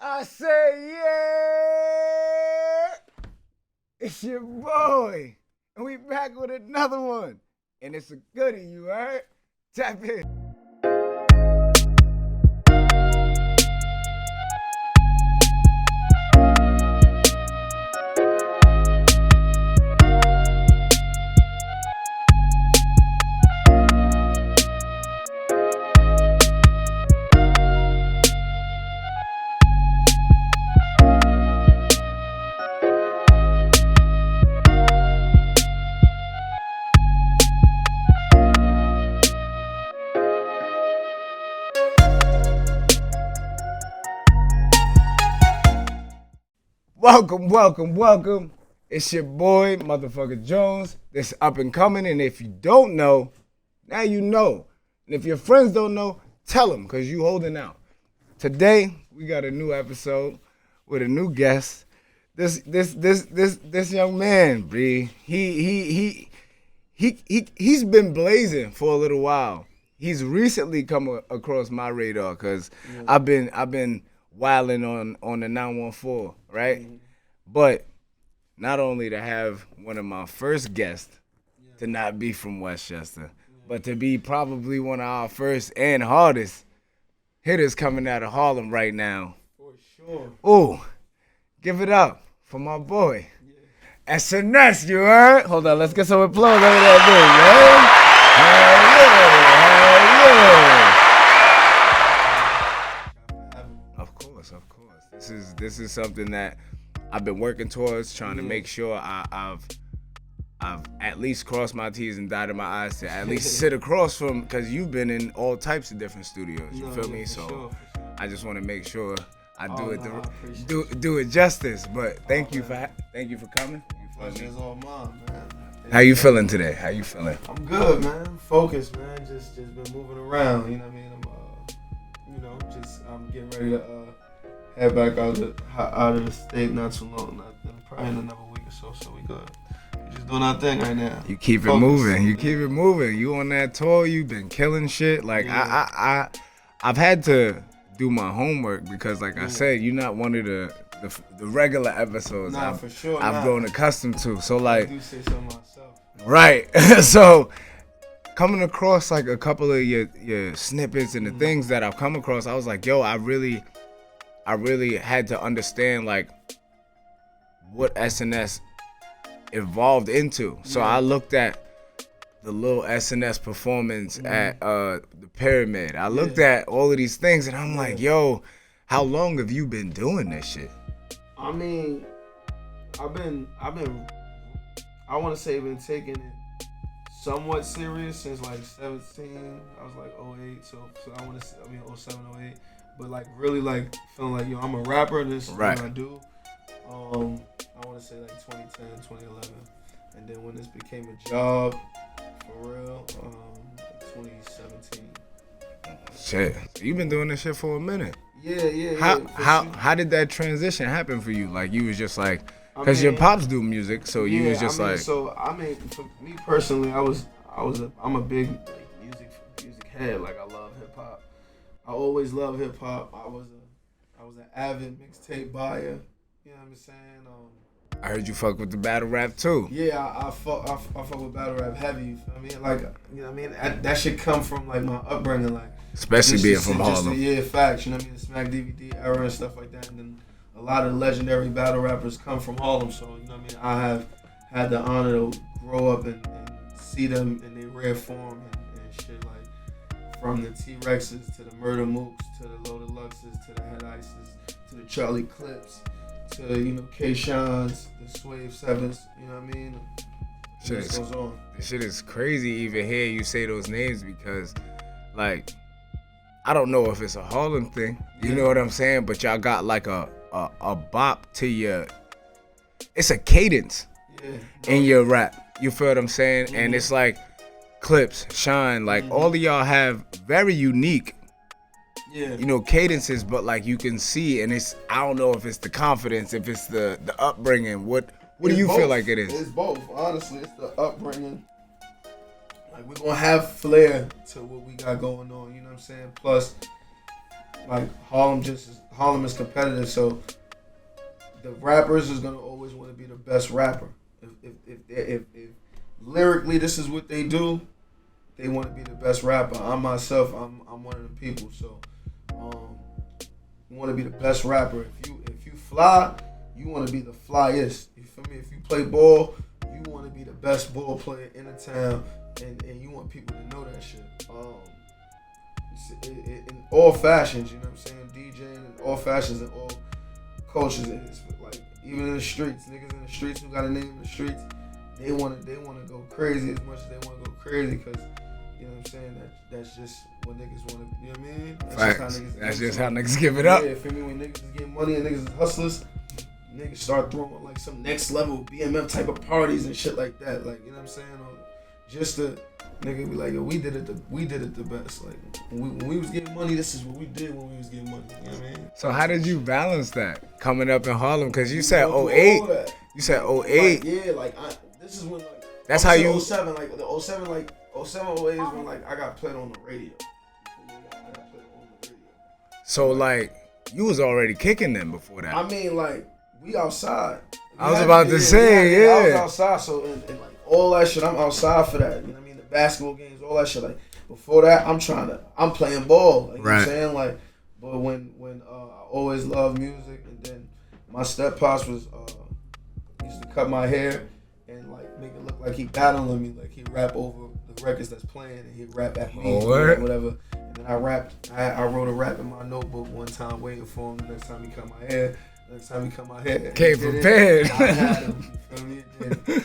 I say, yeah, it's your boy. And we back with another one. And it's a goodie, you heard? Tap in. Welcome. It's your boy, motherfucker Jones. This up and coming, and if you don't know, now you know. And if your friends don't know, tell them, because you holding out. Today, we got a new episode with a new guest. This young man, B, he's been blazing for a little while. He's recently come across my radar, because I've been wilding on the 914, right? Mm-hmm. But not only to have one of my first guests to not be from Westchester, but to be probably one of our first and hardest hitters coming out of Harlem right now. For sure. Ooh, give it up for my boy. Yeah. SNS, you heard? Hold on, let's get some applause over that thing, man. Of course. This is something that I've been working towards, trying to make sure I've at least crossed my T's and dotted my I's to at least sit across from, because you've been in all types of different studios. You feel me? So sure. I just want to make sure I do it justice. But thank you for coming. Pleasure's all mine, man. How you feeling today? How you feeling? I'm good, man. Focused, man. Just been moving around. You know what I mean? I'm getting ready to head back out of the state not too long. Probably in another week or so. So we good. We're just doing our thing right now. You keep it moving. You on that tour? You've been killing shit. Like I've had to do my homework because, like I said, you're not one of the regular episodes. For sure. I've grown accustomed to. So like, I do say so myself. Right. So coming across like a couple of your snippets and the things that I've come across, I was like, yo, I really had to understand like what SNS evolved into. So I looked at the little SNS performance at the Pyramid. I looked at all of these things and I'm like, yo, how long have you been doing this shit? I mean, I've been I want to say been taking it somewhat serious since like 17. I was like 08, so I want to say, 07, 08. But like really like feeling like, yo, I'm a rapper, this is what I do. I want to say like 2010, 2011. And then when this became a job, for real, 2017. Shit, you've been doing this shit for a minute. Yeah. How did that transition happen for you? Like you was just like, because your pops do music, so you was just like. So for me personally, I'm a big music head. Like I love hip hop. I always love hip hop. I was an avid mixtape buyer. You know what I'm saying? I heard you fuck with the battle rap too. Yeah, I fuck with battle rap heavy. You feel me? Like, you know what I mean? That should come from like my upbringing, like especially being from Harlem. Facts. You know what I mean? The Smack DVD era and stuff like that. And then a lot of legendary battle rappers come from Harlem. So you know what I mean? I have had the honor to grow up and see them in their rare form and shit, like from the T-Rexes to the Murder Mooks to the Loaded Luxes to the Head Ices to the Charlie Clips to, you know, K-Shans, the Swave Sevens, you know what I mean? Shit goes on. This shit is crazy even hear you say those names because, like, I don't know if it's a Harlem thing, you know what I'm saying? But y'all got like a bop to your, it's a cadence in your rap, you feel what I'm saying? Mm-hmm. And it's like Clips, Shine, like all of y'all have very unique you know, cadences, but like you can see, and it's, I don't know if it's the confidence, if it's the upbringing. What do you feel like it is? It's both, honestly. It's the upbringing. Like we're gonna have flair to what we got going on. You know what I'm saying? Plus, like Harlem is competitive, so the rappers is gonna always want to be the best rapper. If lyrically this is what they do, they want to be the best rapper. I'm myself, I'm one of the people. So you want to be the best rapper. If you fly, you want to be the flyest. You feel me? If you play ball, you want to be the best ball player in the town, and you want people to know that shit. In all fashions, you know what I'm saying? DJing in all fashions and all cultures. It's like even in the streets, niggas in the streets who got a name in the streets, they wanna go crazy as much as they wanna go crazy, because you know what I'm saying, that's just what niggas wanna, you know what I mean? That's just how niggas give it up. Yeah, feel me? When niggas is getting money and niggas is hustlers, niggas start throwing like some next level BMF type of parties and shit like that. Like, you know what I'm saying? Or just to nigga be like, yo, we did it the best. Like when we was getting money, this is what we did when we was getting money. You know what I mean? So how did you balance that coming up in Harlem? Because you said 08. You said 08. Like, yeah, like this is when like that's how you 07, like the 07, like 07, 08 is when like I got played on the radio. So like you was already kicking them before that. I mean, like we outside. I was about to say, yeah. I was outside, so and like all that shit, I'm outside for that. You know what I mean? The basketball games, all that shit. Like before that, I'm playing ball. Like, you know what I'm saying? Like, but when I always loved music, and then my step pops was used to cut my hair and like make it look like he battling me, like he rap over the records that's playing, and he rap at me, whatever. And then I rapped. I wrote a rap in my notebook one time, waiting for him the next time he cut my hair. Came prepared. I had him, you feel me? And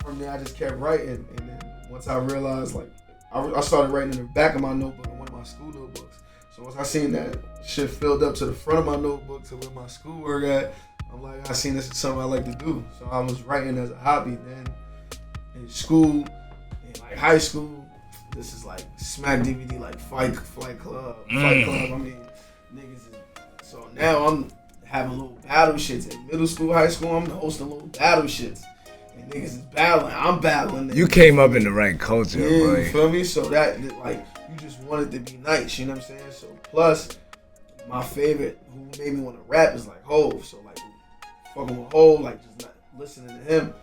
from there, I just kept writing, and then once I realized, like, I started writing in the back of my notebook in one of my school notebooks. So once I seen that shit filled up to the front of my notebook to where my schoolwork at, I'm like, I seen this is something I like to do. So I was writing as a hobby. Then in school, in like high school, this is like smack DVD, like Fight Club. I mean, niggas is, so now I'm having little battle shits in middle school, high school. I'm hosting little battle shits, and niggas is battling. I'm battling. You came up in the right culture, yeah, boy. You feel me? So that like you just wanted to be nice. You know what I'm saying? So plus, my favorite who made me want to rap is like Hov. So like fucking with Hov, like just not listening to him.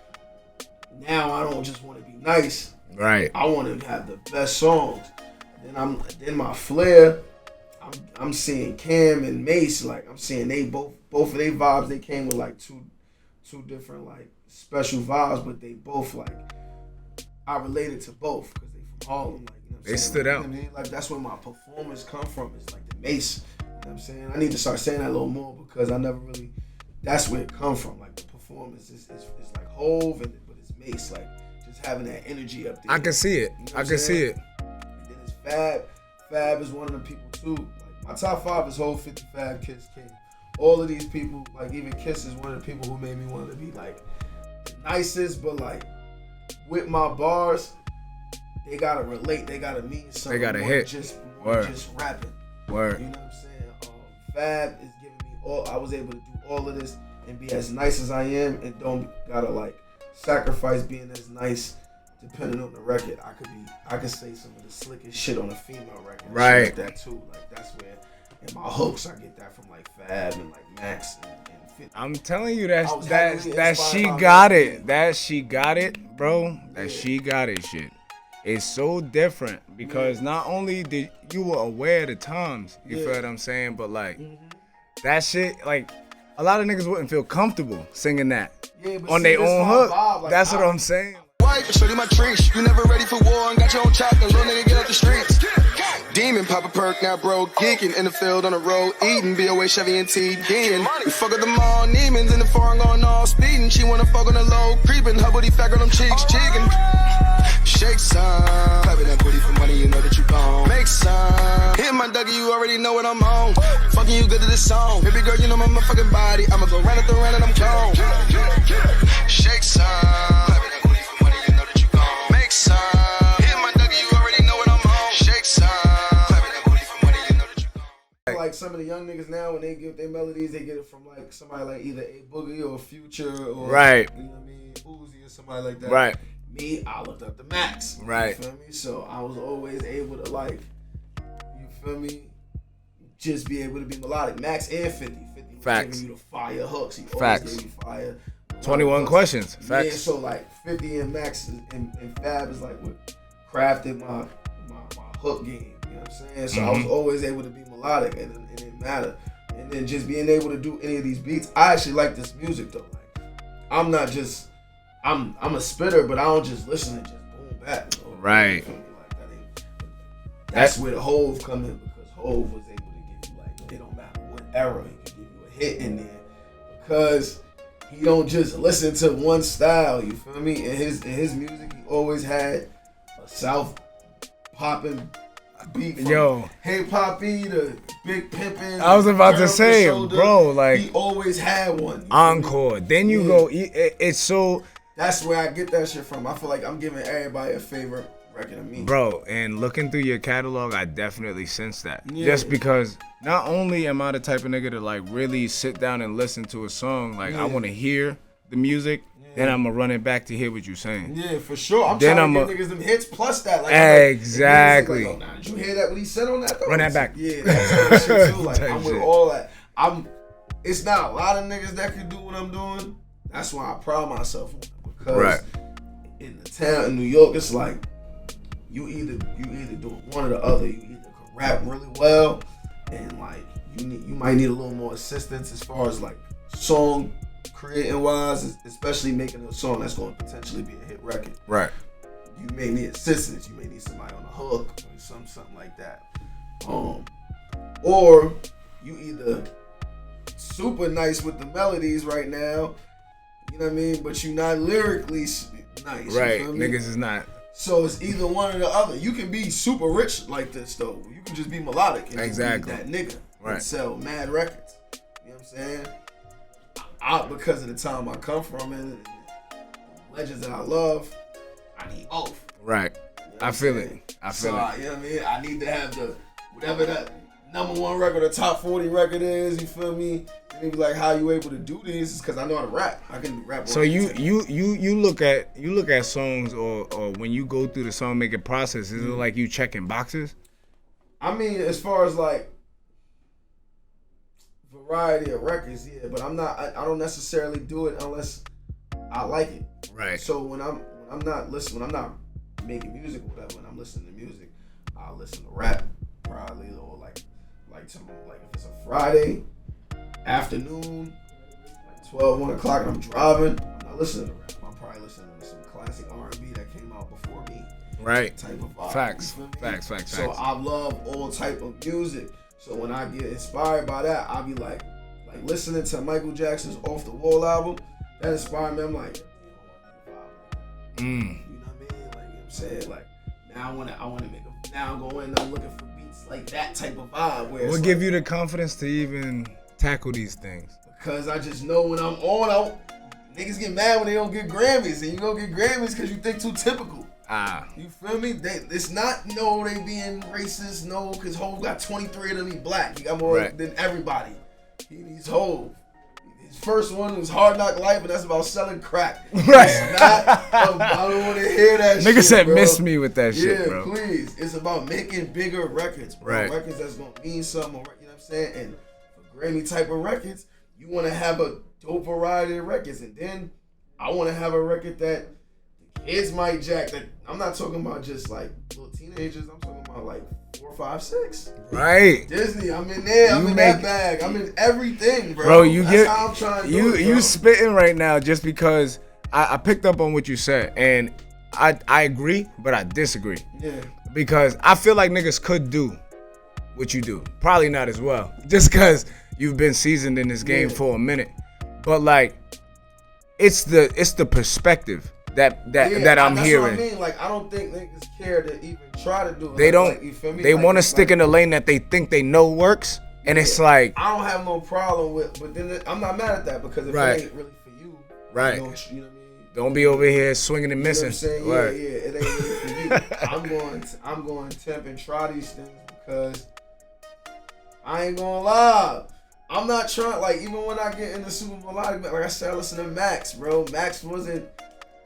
Now I don't just want to be nice. Right. I want to have the best songs. Then my flair. I'm seeing Cam and Mace, like I'm seeing they both of their vibes. They came with like two different like special vibes, but they both like I related to both because they from Harlem. Like, you know what I'm they saying? stood out. You know what I mean? Like that's where my performance come from. It's like the Mace. You know what I'm saying? I need to start saying that a little more because I never really. That's where it come from. Like the performance is like Hov, but it's Mace. Like just having that energy up there. I can see it. You know I can see it. And then it's Fab. Fab is one of the people too. Like my top 5 is Hov, 50, Fab, Kiss, King. All of these people, like even Kiss is one of the people who made me want to be like the nicest, but like with my bars, they gotta relate. They gotta mean something. They gotta hit. Just rapping. Word. You know what I'm saying? Fab is giving me all. I was able to do all of this and be as nice as I am, and don't gotta like sacrifice being as nice. Depending on the record, I could say some of the slickest shit on a female record. Right. Like that too. Like that's where, and my hooks, I get that from like Fab and like Max and 50. I'm telling you that she inspired by got that. it. That she got it, bro. That she got it shit. It's so different because not only did you were aware of the times, you feel what I'm saying, but like that shit, like a lot of niggas wouldn't feel comfortable singing that on their own hook. Like, that's what I'm saying. Show you my tricks. You never ready for war and got your own chapter. Little nigga, get up the streets. Demon, pop a perk, now bro. Geeking in the field on the road. Eating BOA, Chevy and T. Again. We fuck at them all. Neiman's in the foreign going all speeding. She wanna fuck on the low. Creeping. Her booty fat on them cheeks. Chicken. Shake some. Clapping that booty for money, you know that you gone. Make some. Hit my Dougie, you already know what I'm on. Fucking you good to this song. Baby girl, you know my motherfucking body. I'ma go round at the round and I'm gone. Shake some. Like some of the young niggas now, when they give their melodies, they get it from like somebody like either A Boogie or Future or right. You know what I mean, Uzi or somebody like that. Right. Me, I looked up the Max. Right. You feel me? So I was always able to like, you feel me, just be able to be melodic. Max and 50. 50 was Facts. giving you the fire hooks. He always Facts. gave you fire. 21 questions. Facts. Yeah, so like 50 and Max and Fab is like what crafted my hook game. You know what I'm saying? So I was always able to be melodic, and it didn't matter. And then just being able to do any of these beats, I actually like this music though. Like I'm not just I'm a spitter, but I don't just listen and just boom back. You know? Right. Like that's where the Hove come in, because Hove was able to give you like, it don't matter what era, he can give you a hit in there, because he don't just listen to one style. You feel me? In his music, he always had a South popping beat from hip hoppy to big pimpin'. I was about to say, bro, like he always had one. Encore. Then you go. It's so. That's where I get that shit from. I feel like I'm giving everybody a favorite record of me, bro. And looking through your catalog, I definitely sense that. Yeah. Just because not only am I the type of nigga to like really sit down and listen to a song, like I want to hear the music. Then I'm gonna run it back to hear what you're saying. Yeah, for sure. I'm trying to give niggas them hits plus that. Like, exactly. Like, oh, did you hear that? What he said on that? Though? Run that back. Yeah, that shit too. Like, I'm with all that. It's not a lot of niggas that can do what I'm doing. That's why I pride myself on it. Because in the town in New York, it's like you either do one or the other. You either can rap really well, and like you might need a little more assistance as far as like song creating wise, especially making a song that's going to potentially be a hit record. Right. You may need assistance. You may need somebody on the hook or something like that. Or you either super nice with the melodies right now, you know what I mean, but you not lyrically nice. Right. You feel me? Niggas is not. So it's either one or the other. You can be super rich like this though. You can just be melodic and exactly just be that nigga and sell mad records. You know what I'm saying? Because of the time I come from and the legends that I love, I need both. Right. You know I feel it. I feel it. You know what I mean? I need to have whatever that number one record or top 40 record is, you feel me? And they be like, how you able to do this? It's because I know how to rap. I can rap. So you look at songs or when you go through the song making process, is it like you checking boxes? I mean, as far as like variety of records, yeah, but I'm not. I don't necessarily do it unless I like it. Right. So when I'm not making music or whatever, when I'm listening to music, I'll listen to rap probably, or like if it's a Friday afternoon, like 12, 1 o'clock, and I'm driving, I'm not listening to rap. I'm probably listening to some classic R&B that came out before me. Right. Type of vibe. Facts. So I love all type of music. So when I get inspired by that, I'll be like listening to Michael Jackson's Off the Wall album. That inspired me. I'm like, you know what I mean? Like, you know what I'm saying? Like, now I want to make a. Now I'm going. I'm looking for beats like that type of vibe. Where what give you the confidence to even tackle these things? Because I just know when I'm on, niggas get mad when they don't get Grammys, and you don't get Grammys because you think too typical. You feel me? It's not they being racist. No, because Hov got 23 of them. He black. He got more than everybody. He's Hov. His first one was Hard Knock Life, and that's about selling crack. Right. It's not I don't want to hear that shit, Nigga said bro. Miss me with that shit, bro. Yeah, please. It's about making bigger records, bro. Right. Records that's going to mean something, you know what I'm saying? And for Grammy type of records, you want to have a dope variety of records. And then I want to have a record that the kids might jack. That I'm not talking about just like little teenagers. I'm talking about like 4, 5, 6. Right. Disney, I'm in there. I'm in that bag. I'm in everything, bro. Bro, That's how I'm trying to do it, bro. You spitting right now just because I picked up on what you said, and I agree, but I disagree. Yeah. Because I feel like niggas could do what you do. Probably not as well, just because you've been seasoned in this game for a minute. But like, it's the perspective that I'm hearing. What I mean. Like, I don't think niggas care to even try to do it. They don't. Like, you feel me? They want to stick in the lane that they think they know works, and it's like, I don't have no problem with, but then I'm not mad at that, because if it ain't really for you, right? You know what I mean? Don't be over here swinging and missing. You know what I'm saying? Yeah, it ain't really for you. I'm going to temp and try these things, because I ain't gonna lie. I'm not trying, like, even when I get into super melodic, like I said, I listen to Max, bro. Max wasn't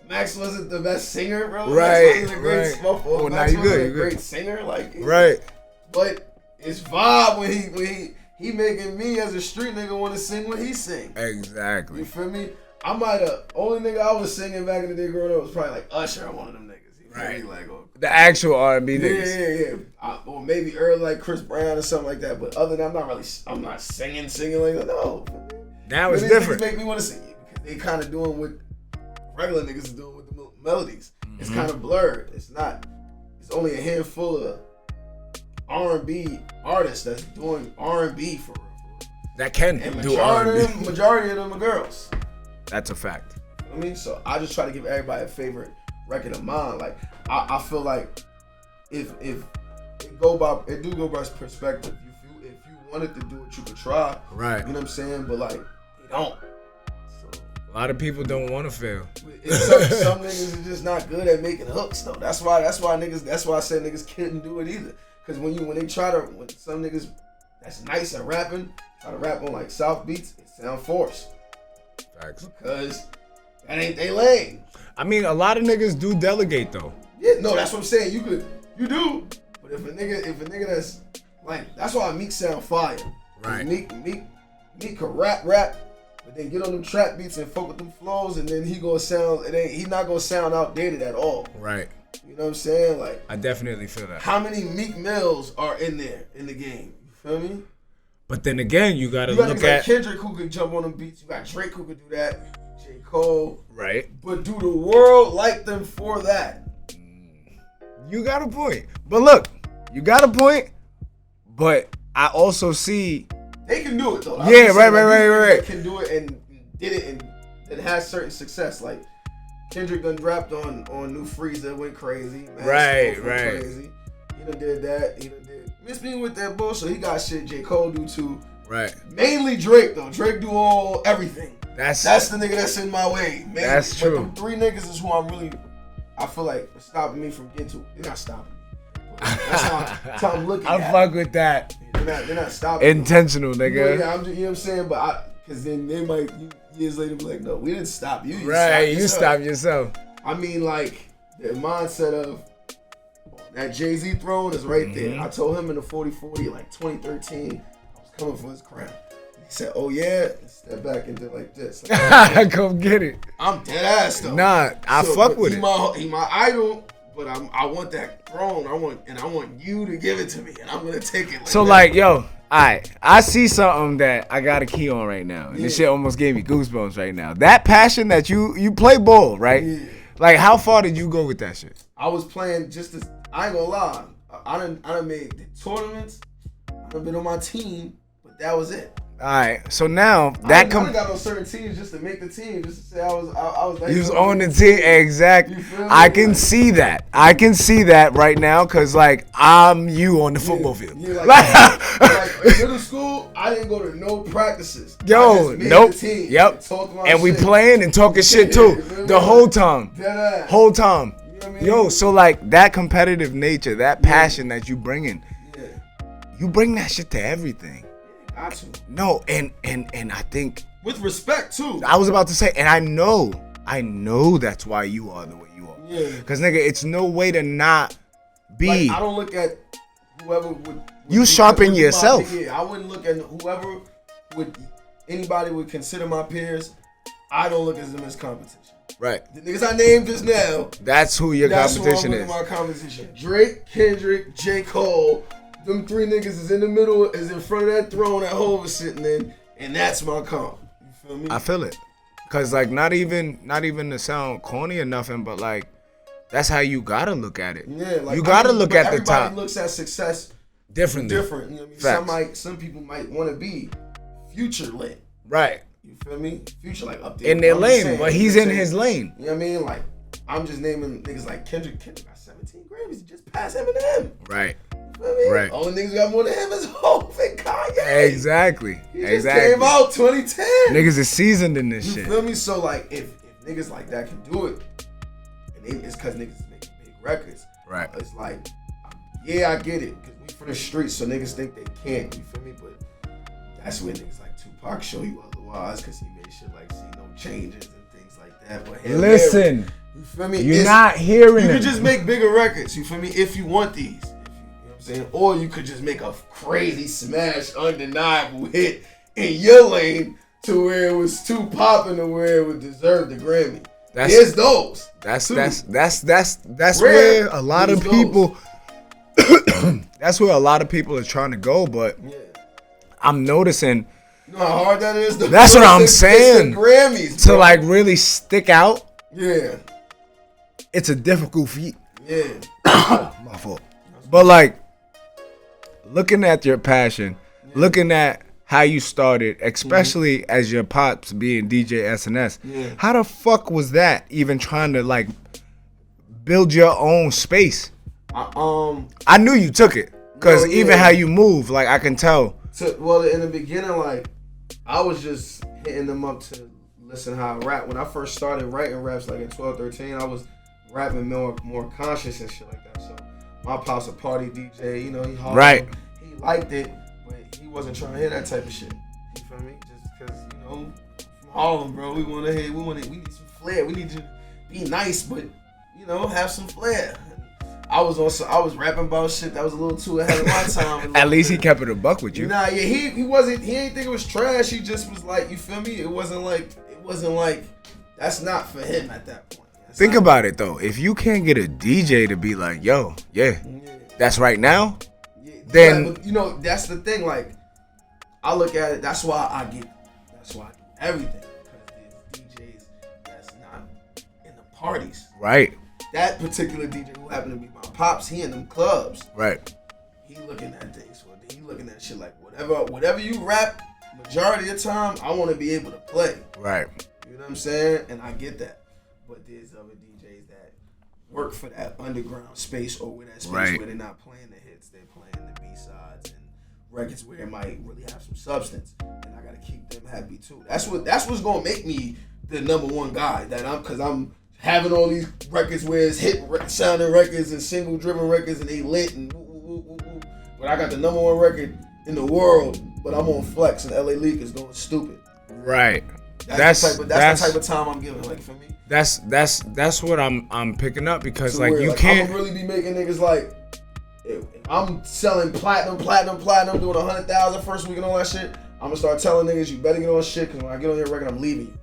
the best singer, bro. Right, Max wasn't a great right. Max now you wasn't good. a great singer, like, right. But it's vibe when he making me as a street nigga want to sing what he sing. Exactly. You feel me? I might have only nigga I was singing back in the day growing up was probably like Usher or one of them niggas. You feel me? Like, the actual R&B niggas. Yeah. Or maybe early like Chris Brown or something like that. But other than that, I'm not singing like that. No. Now it's different. Make me want to sing it because they kind of doing what regular niggas is doing with the melodies. Mm-hmm. It's kind of blurred. It's only a handful of R&B artists that's doing R&B for real. That can do R&B. Majority of them are girls. That's a fact. I mean, so I just try to give everybody a favorite record of mine. Like, I feel like if it do go by perspective. If you wanted to do it, you could try. Right. You know what I'm saying? But like, they don't. So a lot of people don't want to fail. Some niggas are just not good at making hooks though. That's why I said niggas couldn't do it either. Cause when some niggas that's nice at rapping try to rap on like South beats, it sound forced. Facts. Because that ain't they lane. I mean, a lot of niggas do delegate though. Yeah, no, that's what I'm saying. You do. But if a nigga that's like, that's why Meek sound fire. Right. Meek could rap, but then get on them trap beats and fuck with them flows, and then he not gonna sound outdated at all. Right. You know what I'm saying? Like, I definitely feel that. How many Meek Mills are in there in the game? You feel me? But then again, you gotta look at like Kendrick who could jump on them beats. You got Drake who could do that. J. Cole. Right. But do the world like them for that? You got a point. But look, you got a point. But I also see they can do it though. Yeah, right. They can do it and did it and has certain success. Like Kendrick done rapped on New Freezer, went crazy. Right. Crazy. He done did that. He done did Miss Me with that bullshit. He got shit. J. Cole do too. Right. Mainly Drake though. Drake do everything. That's the nigga that's in my way. Mainly. That's true. But the three niggas is who I feel like stopping me from getting to. They're not stopping me. That's how I'm looking at it. I fuck with that. They're not stopping. Intentional, nigga. Yeah, you know what I'm saying? But because then they might years later be like, no, we didn't stop you. You stopped yourself. I mean, like the mindset of that Jay-Z throne is right there. I told him in the 40-40, like 2013, I was coming for his crown. He said, "Oh yeah," and step back and did like this. Like, come get it. I'm dead ass though. Nah, I fuck with it. He my idol. But I want that throne. I want you to give it to me, and I'm gonna take it. Like yo, I see something that I got a key on right now, and this shit almost gave me goosebumps right now. That passion that you play ball, right? Yeah. Like, how far did you go with that shit? I was playing I ain't gonna lie. I done made tournaments. I done been on my team, but that was it. All right, so now I got on certain teams just to make the team, just to say I was like, you was on the team, exactly. I can see that. I can see that right now, cause like I'm you on the football field. Yeah, like in middle school, I didn't go to no practices. Yo, nope. Yep. And we playing and talking shit too, the whole time. Whole time. You know what I mean? Yo, so like that competitive nature, that passion that you bringing, you bring that shit to everything. No, and I think with respect too. I was about to say, and I know that's why you are the way you are. Yeah. Cause nigga, it's no way to not be. Like, I don't look at whoever would you sharpen yourself. I wouldn't look at whoever anybody would consider my peers. I don't look at them as competition. Right. The niggas I named just now. That's who your competition is. That's my competition. Drake, Kendrick, J. Cole. Them three niggas is in the middle, is in front of that throne that Hov is sitting in, and that's my comp. You feel me? I feel it. Cause like not even to sound corny or nothing, but like that's how you gotta look at it. Yeah, like you gotta look at the top. Everybody looks at success differently. Different. You know what I mean? Some people might want to be future lit. Right. You feel me? Future like up there. In their lane, but he's in his lane. You know what I mean? Like I'm just naming niggas like Kendrick. Kendrick got 17 Grammys. He just passed Eminem. Right. You know what I mean? Right. Only niggas got more than him is Hov and Kanye. Exactly. He just came out 2010. Niggas is seasoned in this shit. You feel me? So like if niggas like that can do it, and it's cause niggas make big records. Right. It's like, yeah, I get it. Cause we from the streets, so niggas think they can't. You feel me? But that's where niggas like Tupac show you otherwise, cause he made shit like See No Changes and things like that. But listen, you feel me? You're not hearing it. You can just make bigger records. You feel me? If you want these. I'm saying? Or you could just make a crazy smash, undeniable hit in your lane to where it was too popping to where it would deserve the Grammy. There's those. That's where a lot of people that's where a lot of people are trying to go, but I'm noticing you know how hard that is? That's what I'm saying. Grammys, to like really stick out. Yeah. It's a difficult feat. Yeah. My fault. But like looking at your passion, looking at how you started, especially as your pops being DJ SNS. How the fuck was that even trying to like build your own space? I knew you took it because even how you move, like I can tell. Well, in the beginning, like I was just hitting them up to listen how I rap. When I first started writing raps, like at 12, 13, I was rapping more conscious and shit like that. So my pops a party DJ, you know, he liked it. He wasn't trying to hear that type of shit. You feel me? Just because, you know, from Harlem, bro, we need some flair. We need to be nice, but, you know, have some flair. I was rapping about shit that was a little too ahead of my time. At least he kept it a buck with you. Nah, yeah, he ain't think it was trash. He just was like, you feel me? It wasn't like that's not for him at that point. Think about it though. If you can't get a DJ to be like, yo, that's right now. Then but, you know, that's the thing. Like, I look at it. That's why I do everything, because there's DJs that's not in the parties. Right. That particular DJ who happened to be my pops, he in them clubs. Right. He looking at things. He looking at shit like whatever you rap. Majority of the time, I want to be able to play. Right. You know what I'm saying? And I get that. But there's other DJs that work for that underground space or with that space where they're not playing the hits, they're playing the B-sides and records where it might really have some substance. And I gotta keep them happy too. That's what's gonna make me the number one guy. Cause I'm having all these records where it's hit sounding records and single driven records and they lit and but I got the number one record in the world, but I'm on Flex and LA Leak is going stupid. Right. That's the type of time I'm giving, like, for me. That's what I'm picking up, because so like you can't I'm really be making niggas like if I'm selling platinum, doing 100,000 first week and all that shit. I'm gonna start telling niggas you better get on shit, because when I get on your record, I'm leaving you.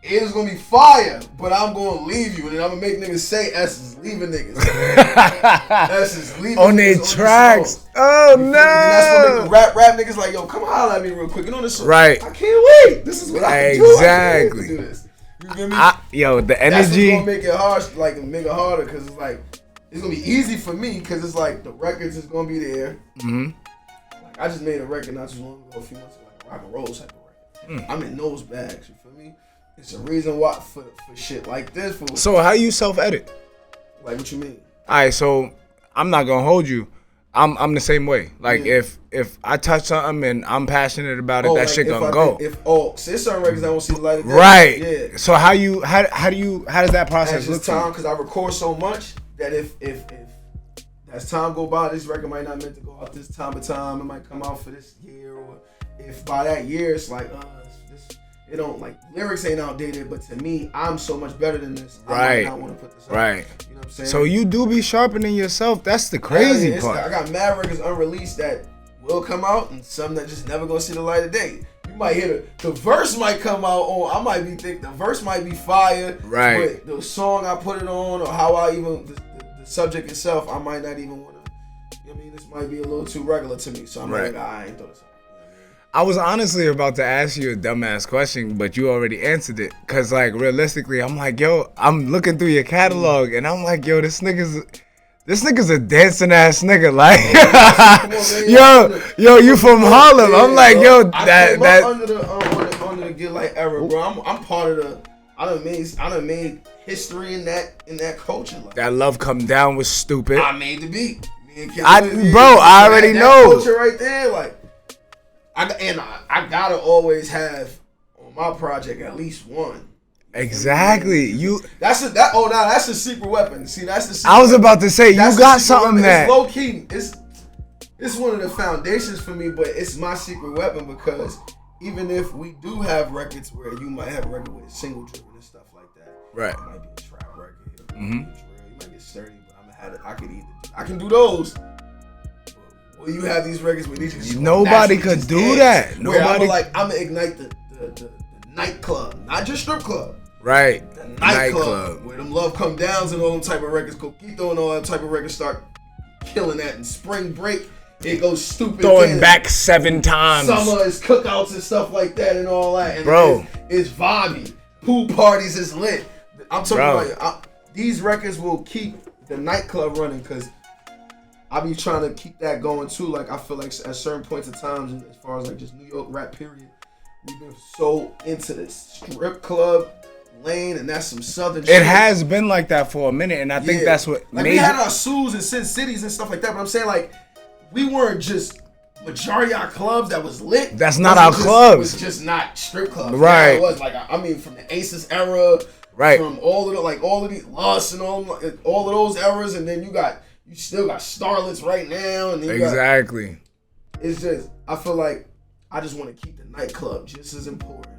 It is gonna be fire, but I'm gonna leave you, and then I'm gonna make niggas say S is leaving niggas. S is leaving on their tracks. Oh no! And that's what make the rap niggas like, yo, come holler at me real quick. You know this song? Right. I can't wait. This is what I can do. Exactly. I can't wait to do this. You feel me? The energy. That's what's gonna make it hard, like make it harder, because it's like it's gonna be easy for me, because it's like the records is gonna be there. Mm-hmm. Like I just made a record not too long ago, a few months ago, like a rock and roll type of record. I'm in those bags. You feel me? It's a reason why for shit like this. So how you self-edit? Like, what you mean? All right, so I'm not gonna hold you. I'm the same way. Like if I touch something and I'm passionate about it, that like shit gonna go. So there's certain records I won't see the light of day. Right. Yeah. So how does that process look? Just time, because I record so much that if as time go by, this record might not meant to go out this time of time. It might come out for this year, or if by that year it's like it don't, like, lyrics ain't outdated, but to me, I'm so much better than this. Right. I might not want to put this out. Right. You know what I'm saying? So you do be sharpening yourself. That's the crazy part. I got mad records unreleased that will come out, and some that just never gonna see the light of day. You might hear the verse might come out on. I might be think the verse might be fire. Right. But the song I put it on, or how I even the subject itself, I might not even want to. You know what I mean? This might be a little too regular to me, so I'm like, I ain't throw this out. I was honestly about to ask you a dumbass question, but you already answered it. Cause like realistically, I'm like, yo, I'm looking through your catalog and I'm like, yo, this nigga's a dancing ass nigga. Like, yo, you from Harlem? I'm like, yo, that under the Get Light era, bro. I'm part of the. I done made history in that culture. Like, that Love Come Down was stupid. I made the beat. I already know. Culture right there, like. I gotta always have on my project at least one. Exactly. That's a secret weapon. See, that's the secret I was about to say, you got something weapon. that It's low key. It's one of the foundations for me, but it's my secret weapon, because even if we do have records where you might have a record with single driven and stuff like that. Right. It might be a trap record. Mm-hmm. You might get sturdy, but I could either I can do those. Will you have these records with these? Nobody could do that. Nobody. I'm gonna ignite the nightclub, not just strip club. Right. The nightclub where them Love Come Downs and all them type of records, Coquito and all that type of records start killing that. And Spring Break, it goes stupid. Throwing back 7 times. Summer is cookouts and stuff like that and all that. And bro, it's vibey. Pool parties is lit. I'm talking about these records will keep the nightclub running because I be trying to keep that going too. Like I feel like at certain points of times, as far as like just New York rap period, we've been so into the strip club lane, and that's some southern shit. It has been like that for a minute, and I think that's what like made we had our Sues and Sin Cities and stuff like that. But I'm saying like we weren't just majority of our clubs that was lit. That's not our clubs. It was just not strip clubs. Right. Yeah, it was like I mean from the Aces era. Right. From all of these Lust and all of those eras, and then you still got Starlets right now, and then exactly. It's just I feel like I just want to keep the nightclub just as important,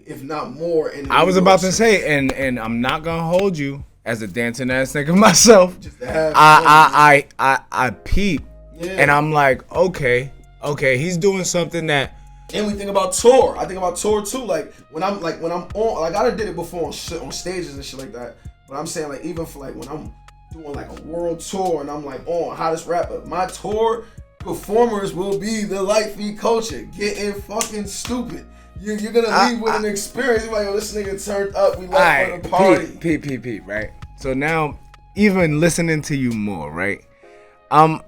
if not more. I was about to say, and I'm not gonna hold you as a dancing ass nigga myself. Just to have I peep, and I'm like, okay, he's doing something that. And we think about tour. I think about tour too. Like when I'm on, like I done did it before on stages and shit like that. But I'm saying like even for like when I'm doing like a world tour and I'm like on hottest rapper, my tour performers will be the Light Feed Culture, getting fucking stupid. You're gonna leave with an experience. You're like, yo, this nigga turned up. We left for the party. Pete, right? So now, even listening to you more, right? I'm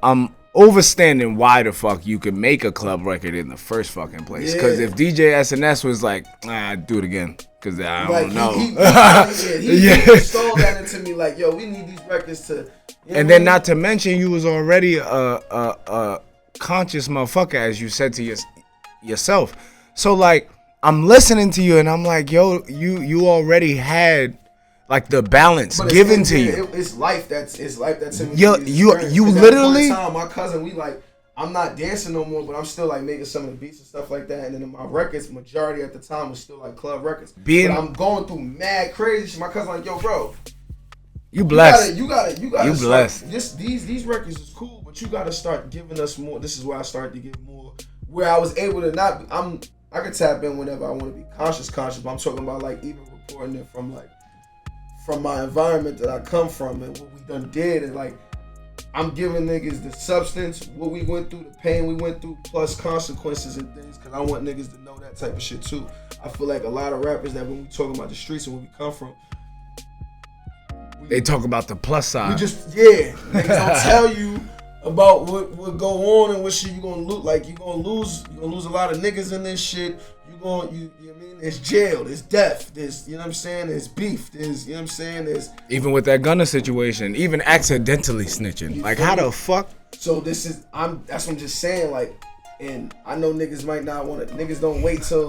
overstanding why the fuck you could make a club record in the first fucking place. Because if DJ SNS was like, I'd do it again. Because I don't know. He stole that into me like, yo, we need these records to... And then not to mention, you was already a conscious motherfucker, as you said to yourself. So like, I'm listening to you and I'm like, yo, you already had... like the balance given to you. It's life that's in me. You literally. Time, my cousin, we like. I'm not dancing no more, but I'm still like making some of the beats and stuff like that. And then my records, majority at the time was still like club records. But I'm going through mad crazy shit. My cousin like, yo, bro, you blessed. You gotta. You blessed. These records is cool, but you gotta start giving us more. This is where I started to get more. Where I was able to not. I can tap in whenever I want to be conscious, but I'm talking about like even reporting it from my environment that I come from and what we done did, and like I'm giving niggas the substance, what we went through, the pain we went through, plus consequences and things, because I want niggas to know that type of shit too. I feel like a lot of rappers that when we talking about the streets and where we come from, they talk about the plus side. We just niggas don't tell you about what go on and what shit you gonna lose. Like you gonna lose a lot of niggas in this shit. You know what I mean? There's jail, there's death, there's, you know what I'm saying, there's beef, there's, you know what I'm saying, there's... Even with that Gunna situation, even accidentally snitching. Like, how the fuck? So that's what I'm just saying, like, and I know niggas might not want to, niggas don't wait till,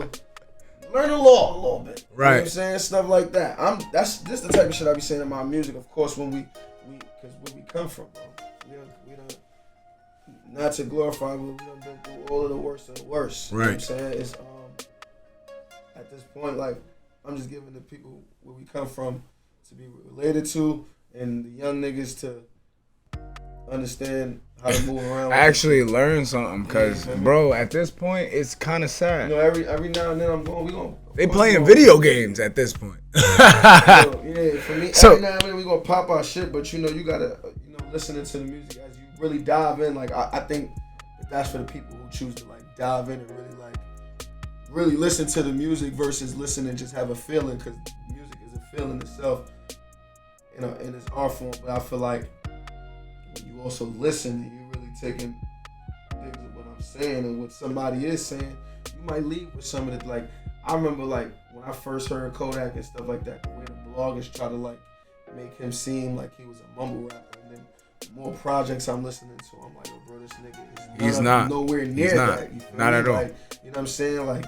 learn the law a little bit. Right. You know what I'm saying? Stuff like that. This the type of shit I be saying in my music, of course, when because where we come from, bro. We don't, not to glorify, but we done been through all of the worst of the worst. Right. You know what I'm saying? It's, at this point, like, I'm just giving the people where we come from to be related to, and the young niggas to understand how to move around. I actually learned something, because, bro, at this point, it's kind of sad. You know, every now and then they playing video games at this point. For me, so, every now and then we gonna pop our shit, but you know, you gotta, listening to the music as you really dive in. Like, I think that's for the people who choose to, like, dive in and really listen to the music versus listen and just have a feeling, because music is a feeling itself in its art form. But I feel like when you also listen and you're really taking things of what I'm saying and what somebody is saying, you might leave with some of it. Like, I remember like when I first heard Kodak and stuff like that, the way the bloggers try to like make him seem like he was a mumble rapper, and then the more projects I'm listening to, I'm like, oh, bro, this nigga is nowhere near that. You feel not me? At all. Like, you know what I'm saying? Like,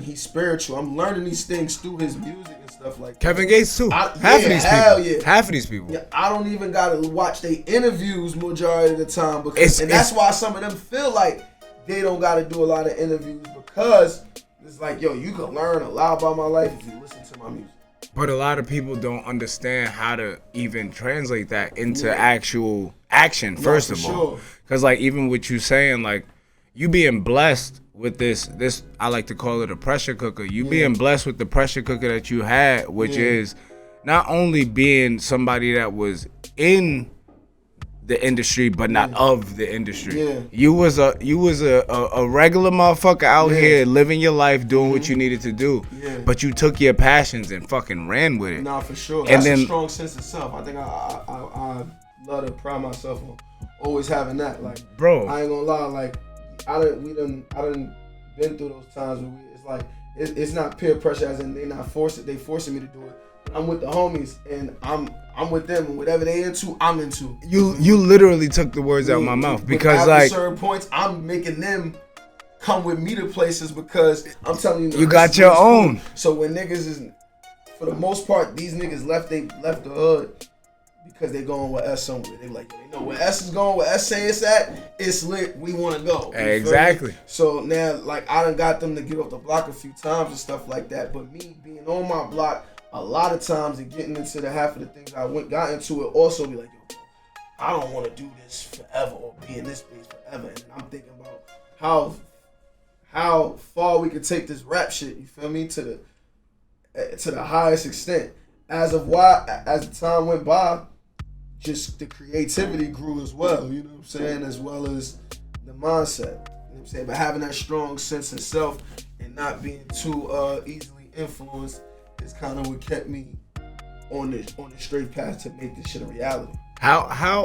he's spiritual. I'm learning these things through his music and stuff like that. Kevin Gates too. Half of these people. Yeah, I don't even gotta watch their interviews majority of the time, because that's why some of them feel like they don't gotta do a lot of interviews, because it's like, yo, you can learn a lot about my life if you listen to my music. But a lot of people don't understand how to even translate that into actual action, first of all. Because, like, even what you saying, like, you being blessed with this, I like to call it a pressure cooker. You being blessed with the pressure cooker that you had, which is not only being somebody that was in the industry, but not of the industry. Yeah. You was a regular motherfucker out here living your life, doing what you needed to do. Yeah. But you took your passions and fucking ran with it. Nah, for sure. That's a strong sense of self. I think I love to pride myself on always having that. Like, bro, I ain't gonna lie. Like, I done been through those times where it's like it's not peer pressure, as in they forcing me to do it. I'm with the homies and I'm with them, and whatever they into, I'm into. You literally took the words out of my mouth, because like certain points, I'm making them come with me to places, because I'm telling you, you got your own. Cool. So when niggas is, for the most part, these niggas left the hood because they going where S somewhere. They like, they know where S is going, where S say it's at, it's lit, we want to go. Exactly. So now, like, I done got them to get off the block a few times and stuff like that, but me being on my block a lot of times and getting into the half of the things I got into, it also be like, yo, I don't want to do this forever or be in this space forever. And I'm thinking about how far we could take this rap shit, you feel me, to the highest extent. As the time went by, just the creativity grew as well, you know what I'm saying, as well as the mindset, you know what I'm saying, but having that strong sense of self and not being too easily influenced is kind of what kept me on the straight path to make this shit a reality. How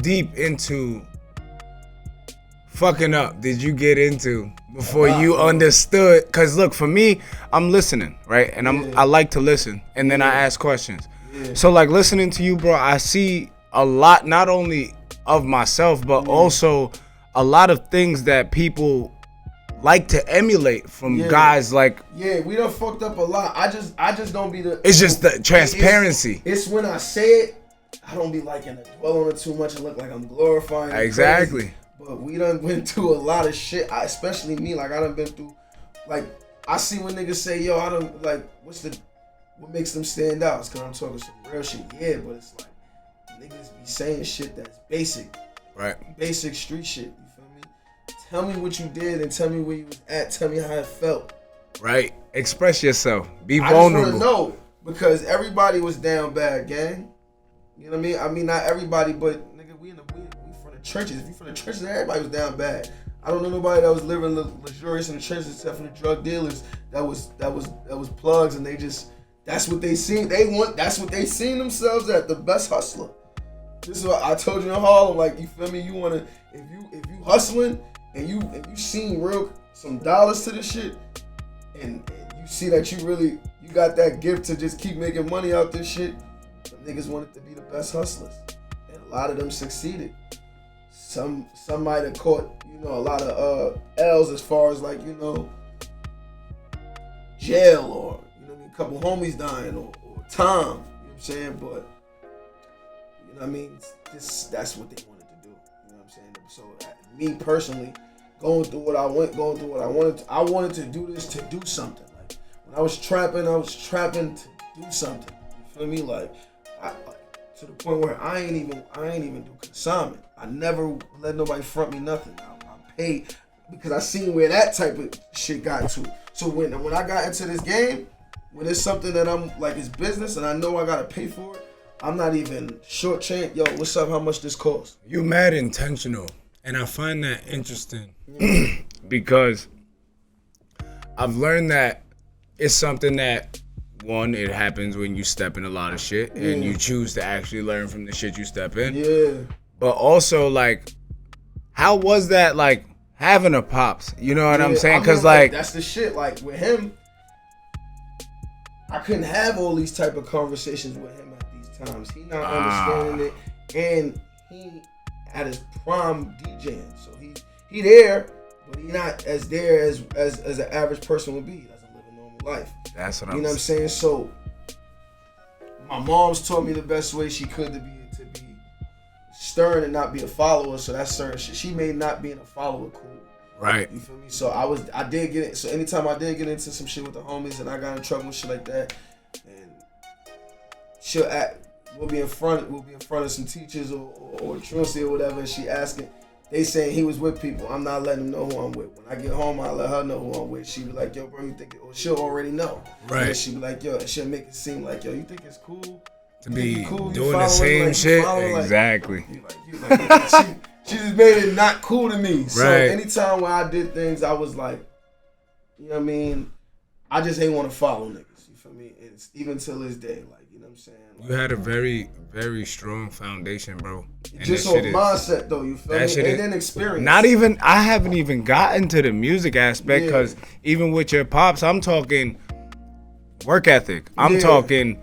deep into fucking up did you get into before you understood? Because look, for me, I'm listening, right? And I like to listen, and then I ask questions. Yeah. So like, listening to you, bro, I see a lot, not only of myself, but also a lot of things that people like to emulate from guys like. Yeah, we done fucked up a lot. I just don't be the. It's just the transparency. It's when I say it, I don't be liking to dwell on it too much and look like I'm glorifying. Exactly. Crazy. But we done went through a lot of shit. Especially me, like I done been through. Like, I see when niggas say, yo, I done, like, what makes them stand out? It's because I'm talking some real shit. Yeah, but it's like niggas be saying shit that's basic. Right. Basic street shit. You feel me? Tell me what you did and tell me where you was at. Tell me how it felt. Right. Express yourself. Be vulnerable. I just want to know, because everybody was down bad, gang. You know what I mean? I mean, not everybody, but nigga, we from the trenches. If you from the trenches, everybody was down bad. I don't know nobody that was living luxurious in the trenches except for the drug dealers that was plugs, and they just, that's what they seen. That's what they seen themselves at, the best hustler. This is what I told you in Harlem. Like, you feel me? You wanna, if you hustling and you seen some dollars to this shit, and you see that you got that gift to just keep making money out this shit. Some niggas wanted to be the best hustlers, and a lot of them succeeded. Some might have caught, a lot of L's as far as, like, jail, or a couple homies dying, or time. You know what I'm saying? But you know what I mean? That's what they wanted to do. You know what I'm saying? So me personally, going through what I wanted. I wanted to do this to do something. Like, when I was trapping to do something. You feel me? Like, to the point where I ain't even do consignment. I never let nobody front me nothing. I paid because I seen where that type of shit got to. So when I got into this game, when it's something that I'm like, it's business and I know I gotta pay for it, I'm not even short change. Yo, what's up? How much this cost? You mad intentional, and I find that interesting because I've learned that it's something that, one, it happens when you step in a lot of shit and you choose to actually learn from the shit you step in. Yeah. But also, like, how was that, like, having a pops? You know what I'm saying? Because, like, that's the shit. Like, with him, I couldn't have all these type of conversations with him at these times. He not understanding it, and he at his prime DJing. So he there, but he not as there as an average person would be. He doesn't live a normal life. That's what I'm saying. So my mom's taught me the best way she could to be stern and not be a follower. So that's certain shit. She made not being a follower cool. Right. You feel me? So I did get it. So anytime I did get into some shit with the homies and I got in trouble and shit like that, and we'll be in front of some teachers or truancy or whatever, and she asking, they saying he was with people. I'm not letting them know who I'm with. When I get home, I let her know who I'm with. She be like, yo, bro, you think it? Or she'll already know. Right. And she be like, yo, and she'll make it seem like, yo, you think it's cool to be cool? doing the same shit? Exactly. She just made it not cool to me. So right. anytime when I did things, I was like, you know what I mean? I just ain't want to follow niggas. You feel me? It's even till this day, like, you know what I'm saying? Like, you had a very, very strong foundation, bro. And just on mindset, though, you feel me? And then experience. I haven't even gotten to the music aspect, because even with your pops, I'm talking work ethic. I'm talking.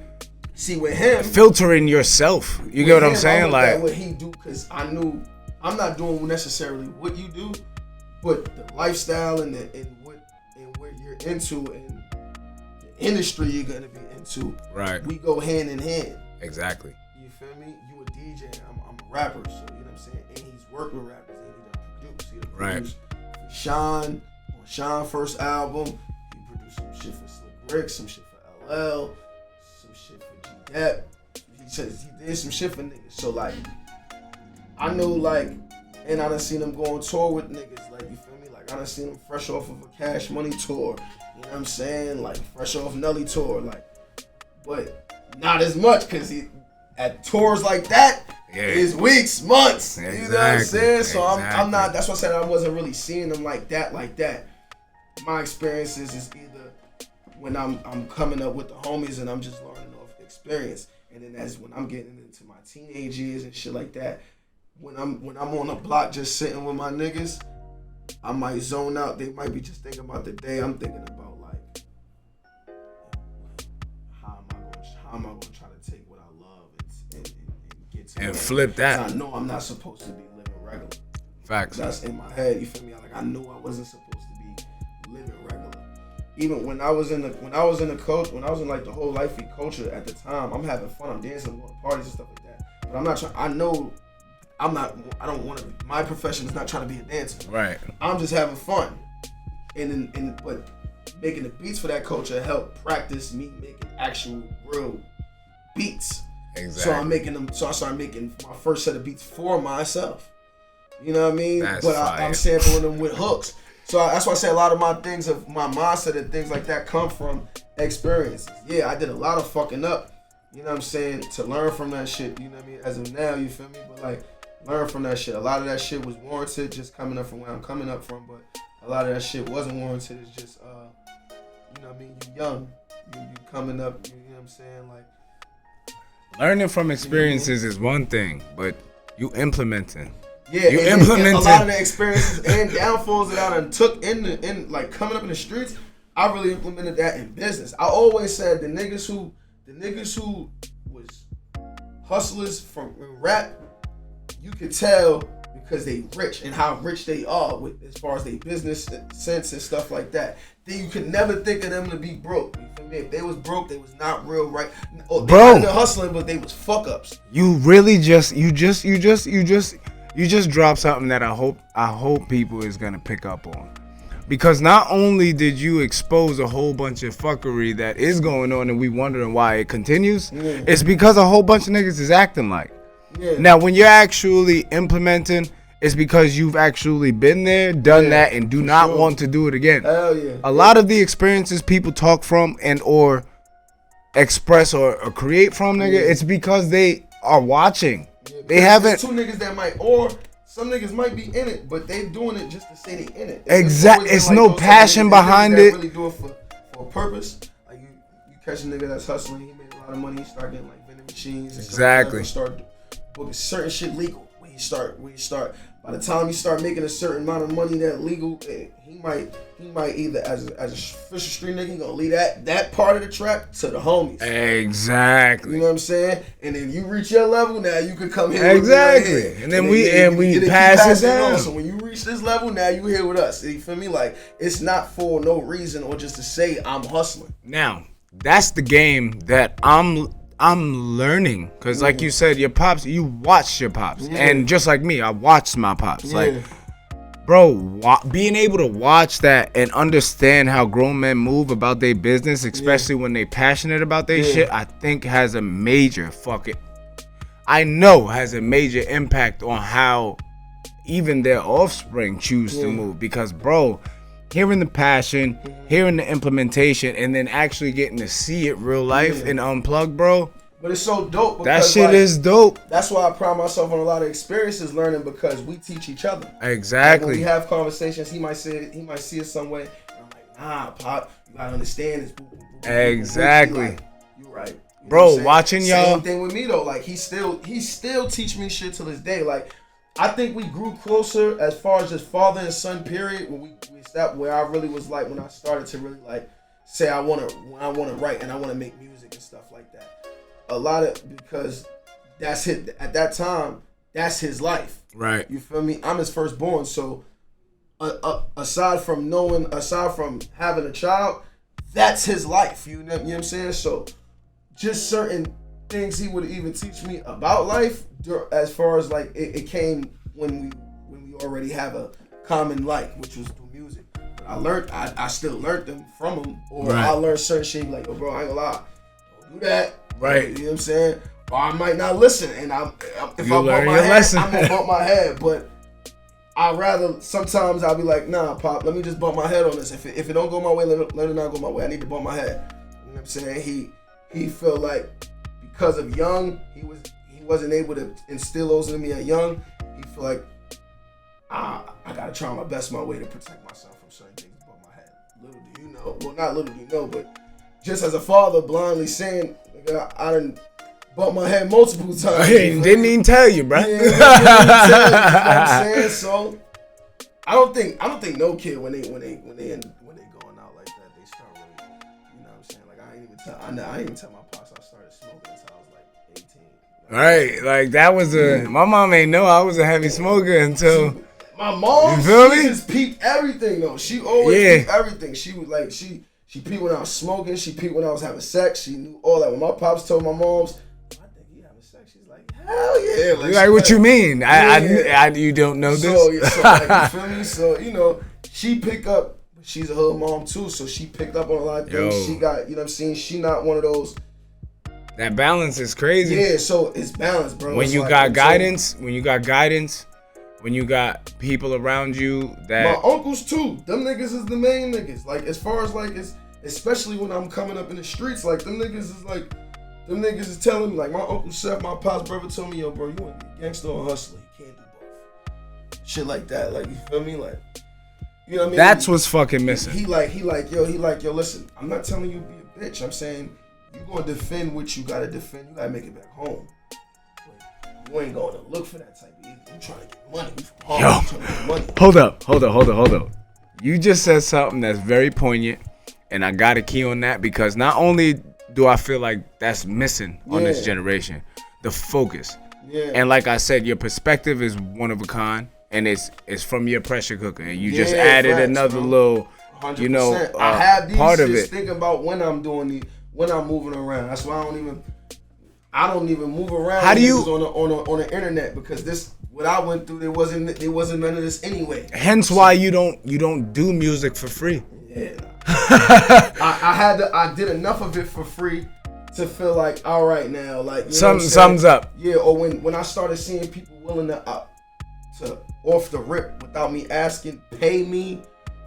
See, with him, filtering yourself. You get what I'm saying? Like what he do, because I knew I'm not doing necessarily what you do, but the lifestyle and what you're into and the industry you're gonna be into. Right. We go hand in hand. Exactly. You feel me? You a DJ, I'm a rapper, so you know what I'm saying? And he's worked with rappers and he done produced. He done produced for Sean on Sean's first album. He produced some shit for Slick Rick, some shit for LL, some shit for G-Dep. He says he did some shit for niggas. So like, I knew like, and I done seen him go on tour with niggas. Like, you feel me? Like, I done seen him fresh off of a Cash Money tour. You know what I'm saying? Like, fresh off Nelly tour. Like, but not as much, because he at tours like that is weeks, months. Exactly. You know what I'm saying? So I'm not. That's why I said I wasn't really seeing them like that. My experiences is either when I'm coming up with the homies and I'm just learning off experience, and then that's when I'm getting into my teenage years and shit like that. When I'm on the block just sitting with my niggas, I might zone out. They might be just thinking about the day. I'm thinking about like, how am I gonna try to take what I love and get to and flip that. I know I'm not supposed to be living regular. Facts. That's in my head. You feel me? Like, I knew I wasn't supposed to be living regular. Even when I was in the coach, when I was in like the whole lifey culture at the time, I'm having fun. I'm dancing, I'm going to parties and stuff like that. But I'm not trying. I don't want to. My profession is not trying to be a dancer. Right. I'm just having fun, but making the beats for that culture helped practice me making actual real beats. Exactly. So I'm making them. So I started making my first set of beats for myself. You know what I mean? That's but I'm sampling them with hooks. So that's why I say a lot of my things of my mindset and things like that come from experiences. Yeah, I did a lot of fucking up. You know what I'm saying? To learn from that shit. You know what I mean? As of now, you feel me? But like, learn from that shit. A lot of that shit was warranted, just coming up from where I'm coming up from, but a lot of that shit wasn't warranted. It's just, you know what I mean? You young, you coming up. You know what I'm saying? Like, learning from experiences is one thing, but you implementing. Yeah, you implementing a lot of the experiences and downfalls that I done took in like coming up in the streets. I really implemented that in business. I always said the niggas who was hustlers from rap, you could tell because they rich and how rich they are with as far as their business sense and stuff like that. Then you could never think of them to be broke. You feel me? If they was broke, they was not real right. Or they might have been hustling, but they was fuck ups. You really just dropped something that I hope people is gonna pick up on. Because not only did you expose a whole bunch of fuckery that is going on and we wondering why it continues, it's because a whole bunch of niggas is acting like. Yeah. Now, when you're actually implementing, it's because you've actually been there, done that, and do not want to do it again. Hell yeah. A lot of the experiences people talk from and or express or create from, nigga, it's because they are watching. Yeah, they haven't. There's two niggas that might, or some niggas might be in it, but they doing it just to say they in it. Exactly. It's like no passion behind it. Really do it for a purpose. Like you catch a nigga that's hustling, he made a lot of money, he start getting like vending machines. And exactly. Start booking certain shit legal. When you start. By the time you start making a certain amount of money that legal, he might either as a official street nigga, he gonna leave that part of the trap to the homies. Exactly. You know what I'm saying? And then you reach your level, now you can come here. Exactly. With me and then we pass it down. So when you reach this level, now you here with us. You feel me? Like, it's not for no reason or just to say I'm hustling. Now, that's the game that I'm learning, because like you said, your pops, you watched your pops, and just like me, I watched my pops. Like, bro, being able to watch that and understand how grown men move about their business, especially when they passionate about their shit, I think has a major impact on how even their offspring choose to move. Because, bro, hearing the passion, hearing the implementation, and then actually getting to see it real life and unplug, bro. But it's so dope. That shit is dope. That's why I pride myself on a lot of experiences learning, because we teach each other. Exactly. Like when we have conversations, he might see it some way. And I'm like, nah, Pop, you gotta understand this. Exactly. Like, you're right. You bro, watching y'all. Same thing with me though. Like he still teach me shit to this day. Like I think we grew closer as far as just father and son. Period. When we stopped, where I really was like when I started to really like say I wanna write and I wanna make music and stuff like that. A lot of, because that's it at that time. That's his life. Right. You feel me? I'm his firstborn. So aside from having a child, that's his life. You know what I'm saying? So just certain things he would even teach me about life, as far as like it came when we already have a common like, which was through music. But I still learned them from him, or I learned certain shit like, oh bro, I ain't gonna lie, don't do that. Right. You know what I'm saying? Or I might not listen, and if I bump my head, lesson. I'm gonna bump my head. But sometimes I'll be like, nah, Pop, let me just bump my head on this. If it don't go my way, let it not go my way. I need to bump my head. You know what I'm saying? He felt like because of young, he wasn't able to instill those in me at young. He felt like I gotta try my best my way to protect myself from certain things above my head. Little do you know, well not little do you know, but just as a father blindly saying, I done bumped my head multiple times. Didn't even tell you, bro. Yeah, you know what I'm saying? So I don't think no kid when they going out like that, they start really, you know what I'm saying? Like I ain't even tell my pops I started smoking until I was like 18. Right, like that was my mom ain't know I was a heavy smoker until my mom. You feel me? Just peeped everything though. She always peeped everything. She was like she peeped when I was smoking. She peeped when I was having sex. She knew all that. When my pops told my moms, I think he having sex. She's like, hell yeah. Like what you mean? I you don't know this? So like, you feel me? So you know, she picked up. She's a hood mom too, so she picked up on a lot of things. She got, you know what I'm saying? She not one of those. That balance is crazy. Yeah, so it's balanced, bro. When you got guidance, when you got people around you that my uncles too. Them niggas is the main niggas. Like as far as like especially when I'm coming up in the streets, like them niggas is telling me, like my uncle Seth, my pop's brother told me, yo, bro, you want to be a gangster or a hustler? You can't do both. Shit like that, like you feel me, like you know what I mean? That's what's fucking missing. He like yo, listen, I'm not telling you be a bitch. I'm saying you gonna defend what you gotta defend. You gotta make it back home. But you ain't going to look for that type of either. You trying to get money. You from home. You trying to get money. Hold up. You just said something that's very poignant, and I got a key on that because not only do I feel like that's missing on this generation, the focus. Yeah. And like I said, your perspective is one of a kind, and it's from your pressure cooker, and you just added another little, 100%. You know, I have these part of it. Thinking about when I'm doing when I'm moving around. That's why I don't even move around. How do you on the internet, because this what I went through, there wasn't none of this anyway. Hence why you don't do music for free. Yeah. I did enough of it for free to feel like, all right now, like you know sums up. Yeah, or when I started seeing people willing to off the rip without me asking, pay me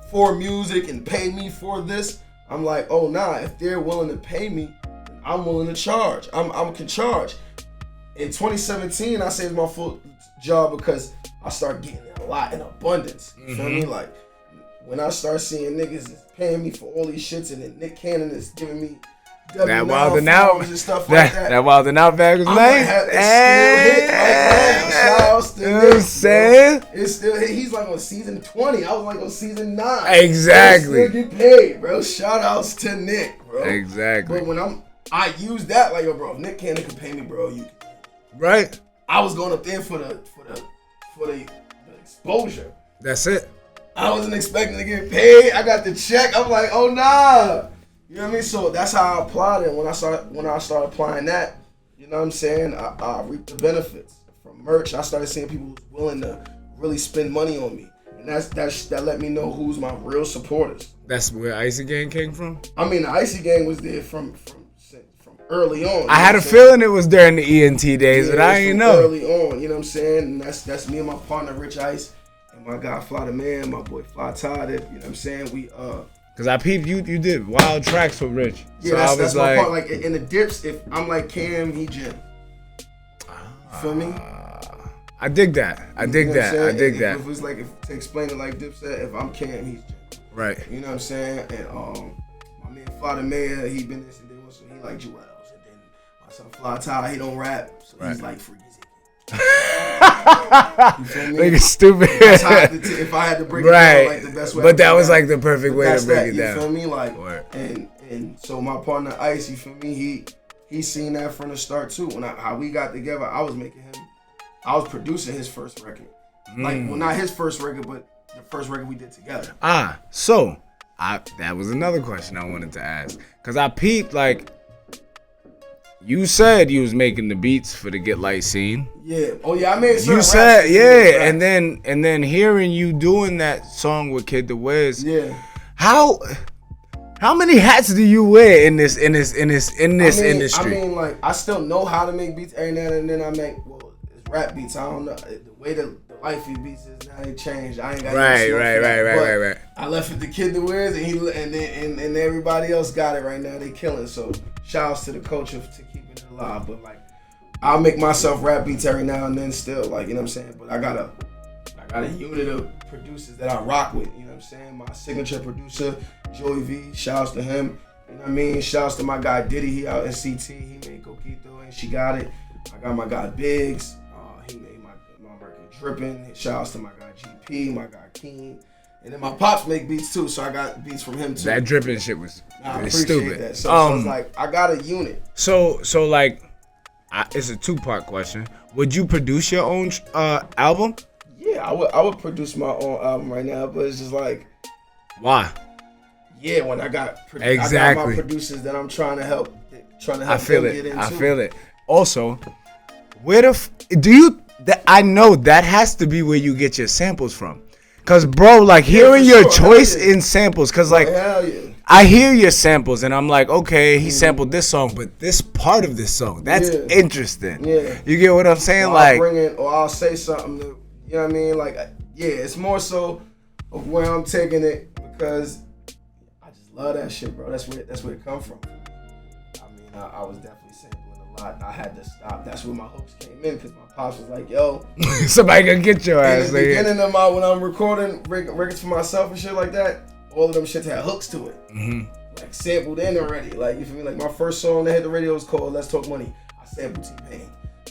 for music and pay me for this. I'm like, oh nah, if they're willing to pay me, I'm willing to charge. I can charge. In 2017, I saved my full job because I started getting a lot in abundance. You feel me? Like when I start seeing niggas is paying me for all these shits, and then Nick Cannon is giving me that Wild and Out and stuff like that. That Wild and Out bag was nice. It's still hit. He's like on season 20. I was like on season 9. Exactly. I still get paid, bro. Shout outs to Nick, bro. Exactly. But when I use that like, yo, bro, if Nick Cannon can pay me, bro, you can. Right. I was going up there for the exposure. That's it. I wasn't expecting to get paid. I got the check. I'm like, oh nah. You know what I mean? So that's how I applied it. When I started applying that, you know what I'm saying? I reaped the benefits from merch. I started seeing people who was willing to really spend money on me. And that let me know who's my real supporters. That's where Icy Gang came from? I mean, the Icy Gang was there from early on. I had a feeling it was during the ENT days, but I ain't know. Early on, you know what I'm saying? And that's me and my partner, Rich Ice, and my guy, Fly the Man, my boy, Fly Todd. You know what I'm saying? We, Cause I peeped you did wild tracks with Rich. Yeah, so that's my part. Like, in the dips, if I'm like Cam, he Jim. You feel me? I dig that. I dig that. If it's like, to explain it like Dipset, if I'm Cam, he's Jim. Right. You know what I'm saying? And my man Fly the Man, he been this and then so he like Jewels. And then my son Fly Ty, he don't rap, so he's like Freaky Ziggy. You feel me? Like it's stupid. That's how if I had to break it down, like the best way. But that was like the perfect way to break it down. You feel me? Like, and so my partner Ice, you feel me? He seen that from the start too. How we got together, I was producing his first record. Like, well, not his first record, but the first record we did together. So that was another question I wanted to ask. Cause I peeped, like, you said you was making the beats for the Get Light scene. Yeah. Oh yeah, I made certain You said, yeah, and then hearing you doing that song with Kid the Wiz. Yeah. How many hats do you wear in this industry? I mean, like, I still know how to make beats every now and then. I make it's rap beats. I don't know the way the wifey beats is now. They changed. I ain't got right. I left it to Kid the Wiz, and everybody else got it right now. They killing. So shouts to the culture to keeping it alive. But like, I'll make myself rap beats every now and then still. Like, you know what I'm saying. But I got a unit of producers that I rock with. You know what I'm saying. My signature producer, Joey V. Shouts to him. You know what I mean. Shouts to my guy Diddy. He out in CT. He made Coquito and she got it. I got my guy Biggs. He made my record Drippin'. Shouts to my guy GP, my guy Keen. And then my pops make beats too, so I got beats from him too. That Drippin' shit was stupid. That. So it's like, I got a unit. So like, it's a 2-part question. Would you produce your own album? Yeah, I would produce my own album right now, but it's just like, why? Yeah, when I got my producers that I'm trying to help I feel them get into. I feel it. Also, I know that has to be where you get your samples from. Cause bro, like, hearing your choice in samples, cause like, I hear your samples and I'm like, okay, he sampled this song, but this part of this song, that's interesting. Yeah. You get what I'm saying? Or like, I'll say something that, you know what I mean? Like, yeah, it's more so of where I'm taking it because I just love that shit, bro. That's where it come from. I mean, I was definitely sampling a lot. I had to stop. That's where my hooks came in because my pops was like, yo. Somebody gonna get your ass. In the beginning of when I'm recording records for myself and shit like that, all of them shits had hooks to it. Mm-hmm. Like, sampled in already. Like, you feel me? Like, my first song that hit the radio was called Let's Talk Money. I sampled T-Pain.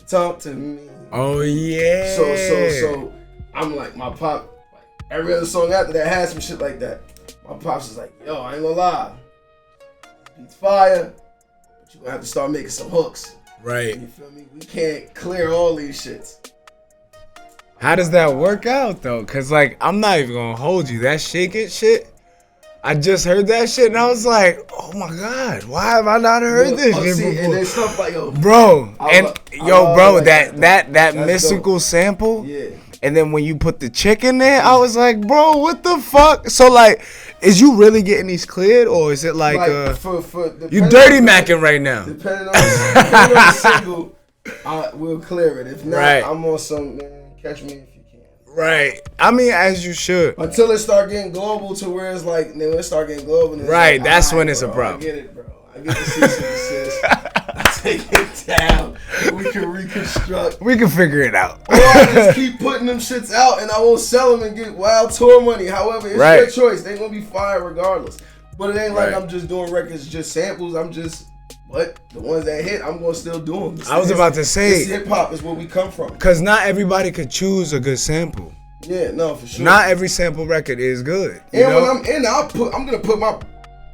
Talk to me. Oh, yeah. So I'm like, my pop, like, every other song after that had some shit like that. My pops was like, yo, I ain't gonna lie. Beats fire, but you gonna have to start making some hooks. Right. You feel me? We can't clear all these shits. How does that work out, though? Because, like, I'm not even gonna hold you. That Shake It shit, I just heard that shit and I was like, oh my God, why have I not heard this shit before? And there's stuff like, yo, bro, that mystical dope. Sample, yeah. And then when you put the chick in there, I was like, bro, what the fuck? So like, is you really getting these cleared, or is it like you dirty macking right now? Depending on the single, we'll clear it. If not, I'm on some, man, catch me if you can. Right. I mean, as you should. Until it start getting global to where it's like, then when it start getting global. Right, like, that's when it's a problem. I get it, bro. I get the cease and desist. I take it down. We can reconstruct. We can figure it out. Or I just keep putting them shits out and I won't sell them and get wild tour money. However, it's your choice. They gonna be fire regardless. But it ain't like I'm just doing records, just samples. But the ones that hit, I'm gonna still do them. I was about to say, hip hop is where we come from. Cause not everybody could choose a good sample. Yeah, no, for sure. Not every sample record is good. And when I'm in,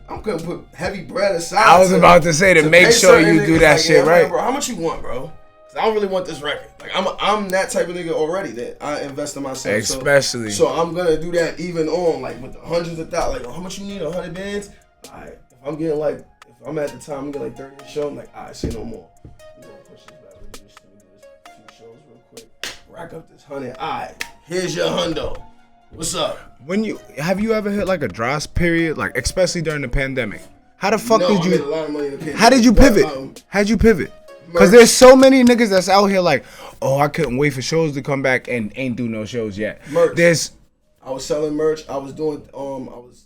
I'm gonna put heavy bread aside. I was about to say to make sure you do that shit right. Man, bro, how much you want, bro? Cause I don't really want this record. Like, I'm that type of nigga already that I invest in myself. Especially. So I'm gonna do that even on like with the hundreds of thousands. Like, how much you need? 100 bands? Alright. If I'm getting like, if I'm at the time, I'm getting like 30 a show. I'm like, alright, say no more. We gonna push this back. Let me do this few shows real quick. Rack up this 100. Alright, here's your hundo. What's up? Have you ever hit like a dry period, like especially during the pandemic? How the fuck No, did I you? made a lot of money in the pandemic. How did you pivot? How'd you pivot? Because there's so many niggas that's out here like, oh, I couldn't wait for shows to come back and ain't do no shows yet. Merch. I was selling merch. I was doing I was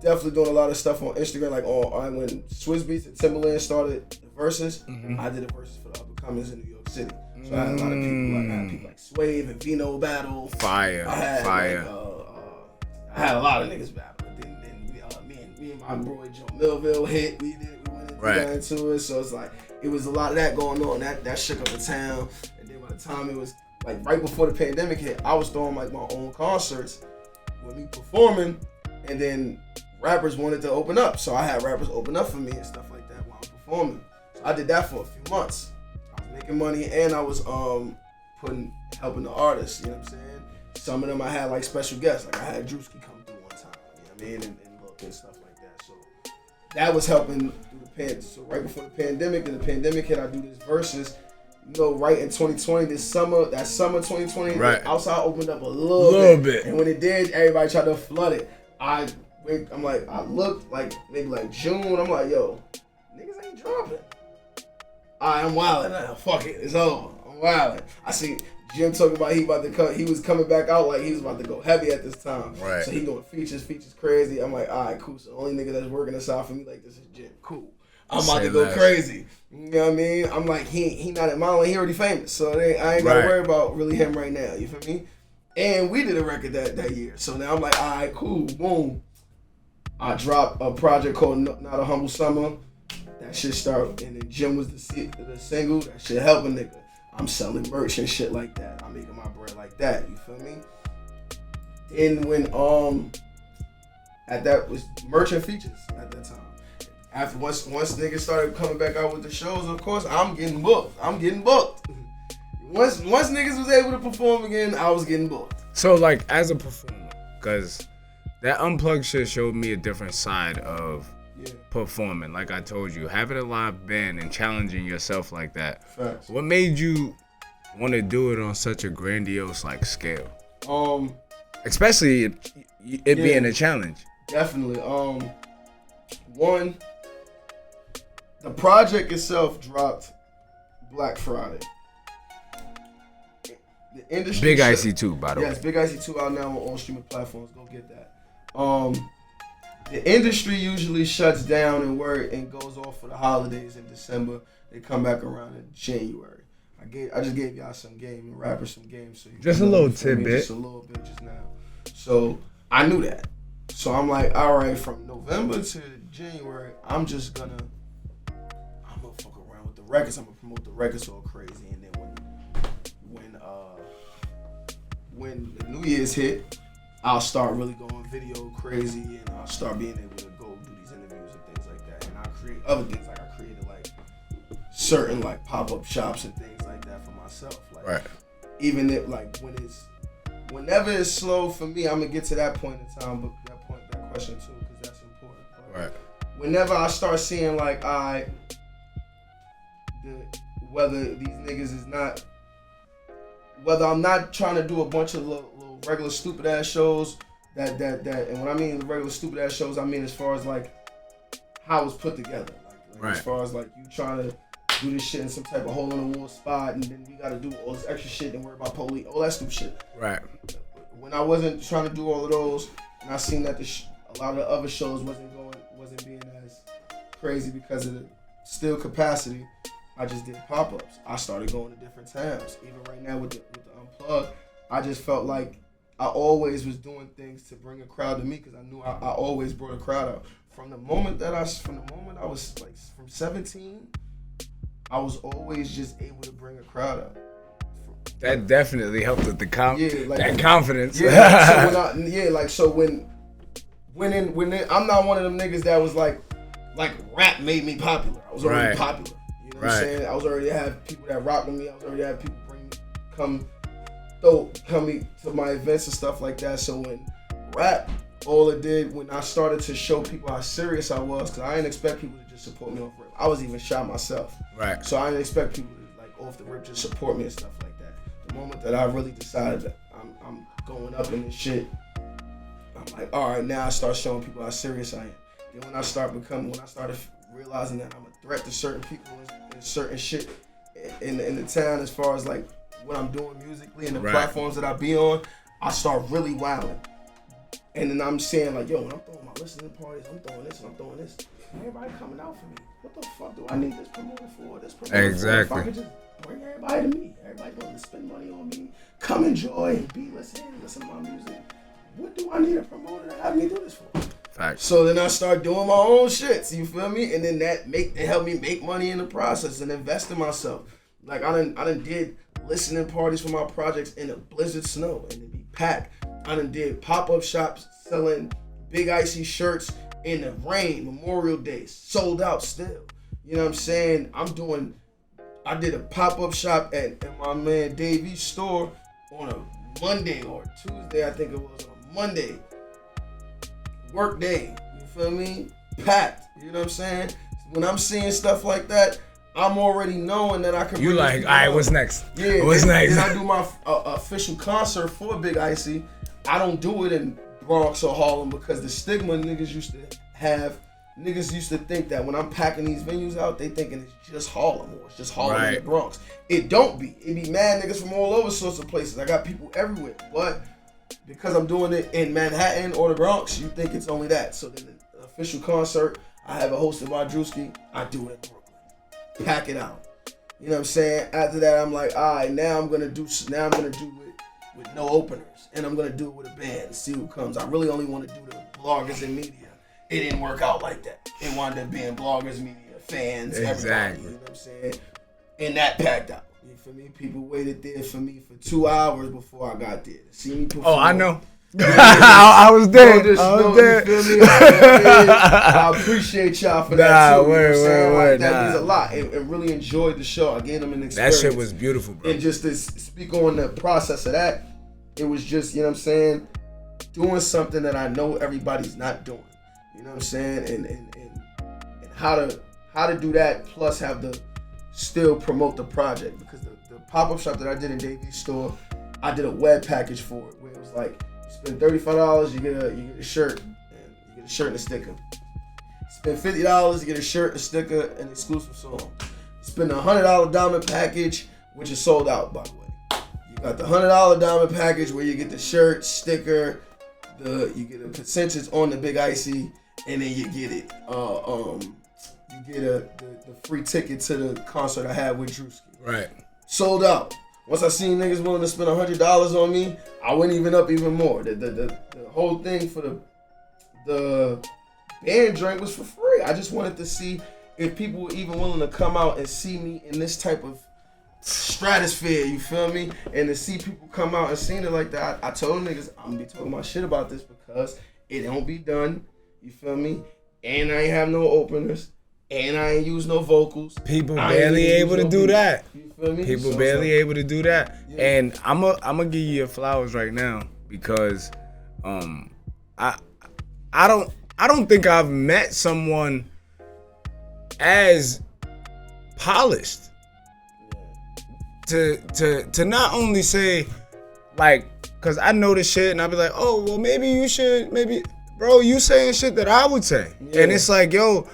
definitely doing a lot of stuff on Instagram. Like when Swizz Beatz and Timberland started the verses, I did the verses for the up and comers in New York City. So I had a lot of people. Like, I had people like Swave and Vino battle. Fire. Like, I had a lot of niggas battle. Then me and my boy Joe Millville hit. We went into it. So it's like it was a lot of that going on. That shook up the town. And then by the time it was like right before the pandemic hit, I was throwing like my own concerts with me performing, and then rappers wanted to open up. So I had rappers open up for me and stuff like that while I'm performing. So I did that for a few months. I was making money and I was helping the artists, you know what I'm saying? Some of them I had like special guests. Like I had Drewski come through one time, you know what I mean? And look and stuff like that. So that was helping through the pandemic. So right before the pandemic, and the pandemic hit, I do this versus, you know, right in 2020, that summer 2020, outside opened up a little bit. And when it did, everybody tried to flood it. I looked like maybe like June. I'm like, yo, niggas ain't dropping. I'm wildin' now. Fuck it, it's over. I'm wildin'. I see Jim talking about he was coming back out like he was about to go heavy at this time. Right. So he doing features crazy. I'm like, all right, cool. So the only nigga that's working this out for me like this is Jim. Cool. I'm about to go crazy. You know what I mean? I'm like, he not at my lane. He already famous. So I ain't got to worry about really him right now. You feel me? And we did a record that year. So now I'm like, all right, cool. Boom. I dropped a project called Not a Humble Summer. That shit started. And then Jim was the single. That shit help a nigga. I'm selling merch and shit like that. I'm making my bread like that. You feel me? Then when at that was merch and features at that time. After once niggas started coming back out with the shows, of course, I'm getting booked. Once niggas was able to perform again, I was getting booked. So like as a performer, because that unplugged shit showed me a different side of performing. Like I told you, having a live band and challenging yourself like that. Facts. What made you want to do it on such a grandiose like scale? Especially it being a challenge. Definitely. One, the project itself dropped Black Friday. The industry Big IC2, by the way. Yes, Big IC2 out now on all streaming platforms. Go get that. The industry usually shuts down and goes off for the holidays in December. They come back around in January. I just gave y'all some game, the rappers some games. So just a little tidbit. Just a little bit just now. So I knew that. So I'm like, all right, from November to January, I'm gonna fuck around with the records. I'm gonna promote the records all crazy, and then when the New Year's hit, I'll start really going video crazy, and I'll start being able to go do these interviews and things like that. And I'll create other things, like I created like certain like pop-up shops and things like that for myself. Like, right. Even if like whenever it's slow for me, I'm gonna get to that point in time, but that question too, because that's important. But right. Whenever I start seeing like whether these niggas is not, whether I'm not trying to do a bunch of little regular stupid ass shows that and when I mean regular stupid ass shows, I mean as far as like how it's put together, like right. As far as like you trying to do this shit in some type of hole in the wall spot, and then we gotta do all this extra shit and worry about police, all that stupid shit. Right. When I wasn't trying to do all of those, and I seen that a lot of the other shows wasn't being as crazy because of the still capacity, I just did pop-ups. I started going to different towns. Even right now with the Unplugged, I just felt like I always was doing things to bring a crowd to me, because I knew I always brought a crowd out. From the moment I was like from 17, I was always just able to bring a crowd out. That definitely helped with the that confidence. Yeah, so when I'm not one of them niggas that was like rap made me popular. I was already popular. You know what I'm saying? I was already had people that rock with me. I was already had people come to my events and stuff like that. So when rap, all it did when I started to show people how serious I was, because I didn't expect people to just support me off rip. I was even shy myself. Right. So I didn't expect people to like off the rip just support me and stuff like that. The moment that I really decided that I'm going up in this shit, I'm like, all right, now I start showing people how serious I am. Then when I started realizing that I'm a threat to certain people and certain shit in the town, as far as like what I'm doing musically and the platforms that I be on, I start really wilding. And then I'm saying like, yo, when I'm throwing my listening parties, I'm throwing this and I'm throwing this. Everybody coming out for me. What the fuck do I need this promoter for? If I could just bring everybody to me. Everybody willing to spend money on me. Come enjoy and listen to my music. What do I need a promoter to have me do this for? Facts. So then I start doing my own shit. You feel me? And then it helped me make money in the process and invest in myself. Like I done did listening parties for my projects in the blizzard snow and it be packed. I done did pop-up shops selling Big Icy shirts in the rain, Memorial Day, sold out still. You know what I'm saying? I did a pop-up shop at my man Davy's store on a Monday or Tuesday, I think it was on a Monday. Work day, you feel me? Packed, you know what I'm saying? When I'm seeing stuff like that, I'm already knowing that I can. You like, all right, what's next? Yeah, what's next? Then I do my official concert for Big Icy. I don't do it in Bronx or Harlem because the stigma niggas used to have. Niggas used to think that when I'm packing these venues out, they thinking it's just Harlem or it's just Harlem and the Bronx. It don't be. It be mad niggas from all over sorts of places. I got people everywhere. But because I'm doing it in Manhattan or the Bronx, you think it's only that. So then the official concert, I have it hosted by Drewski. I do it in Brooklyn. Pack it out. You know what I'm saying? After that, I'm like, all right, now I'm gonna do it with no openers, and I'm gonna do it with a band. See who comes. I really only want to do the bloggers and media. It didn't work out like that. It wound up being bloggers, media, fans, everybody. You know what I'm saying? And that packed out. You feel me? People waited there for me for 2 hours before I got there. See me perform. Oh, I know. I was there. You feel me? I appreciate y'all for that too. Word. That means a lot. And really enjoyed the show. I gave them an experience. That shit was beautiful, bro. And just to speak on the process of that, it was just, you know what I'm saying, doing something that I know everybody's not doing. You know what I'm saying? And how to do that, plus have to still promote the project. Because the pop-up shop that I did in Davy's store, I did a web package for it where it was like, you spend $35, you get a shirt, and you get a shirt and a sticker. Spend $50, you get a shirt, a sticker, and an exclusive song. Spend a $100 diamond package, which is sold out, by the way. You got the $100 diamond package where you get the shirt, sticker, you get a percentage on the Big Icy, and then you get it. You get the free ticket to the concert I had with Drewski. Right. Sold out. Once I seen niggas willing to spend $100 on me, I went even up even more. The whole thing for the band drink was for free. I just wanted to see if people were even willing to come out and see me in this type of stratosphere, you feel me? And to see people come out and seeing it like that, I told niggas I'm gonna be talking my shit about this because it don't be done, you feel me? And I ain't have no openers, and I ain't use no vocals. People barely able to do that. You feel me? People barely able to do that. Yeah. And I'm gonna give you your flowers right now because I don't think I've met someone as polished to not only say like, cause I know this shit and I'll be like, oh well maybe you should, bro, you saying shit that I would say. Yeah. And it's like, yo,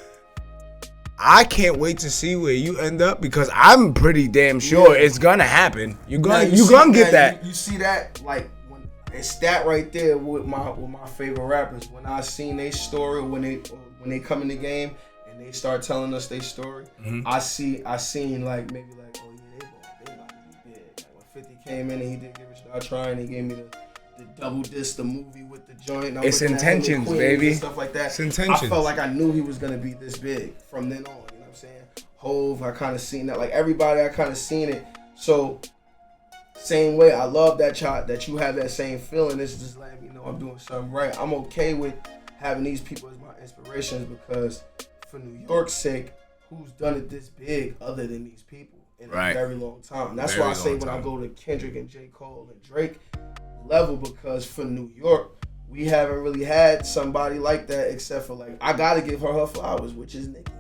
I can't wait to see where you end up because I'm pretty damn sure it's gonna happen. You're gonna get that. You see that, like when it's that right there with my favorite rappers. When I seen their story, when they come in the game and they start telling us their story, I seen like maybe like, oh yeah, they about to be big. Like when 50 came in and he did Give It a Try and he gave me the double disc, the movie with the joint. It's intentions, baby. And stuff like that. It's intentions. I felt like I knew he was gonna be this big from then on. You know what I'm saying? Hove, I kind of seen that. Like everybody, I kind of seen it. So same way, I love that you have that same feeling. It's just letting me know I'm doing something right. I'm okay with having these people as my inspirations because for New York's sake, who's done it this big other than these people in a very long time? That's why I say when I go to Kendrick and J. Cole and Drake level, because for New York, we haven't really had somebody like that except for like, I gotta give her flowers, which is Nicki.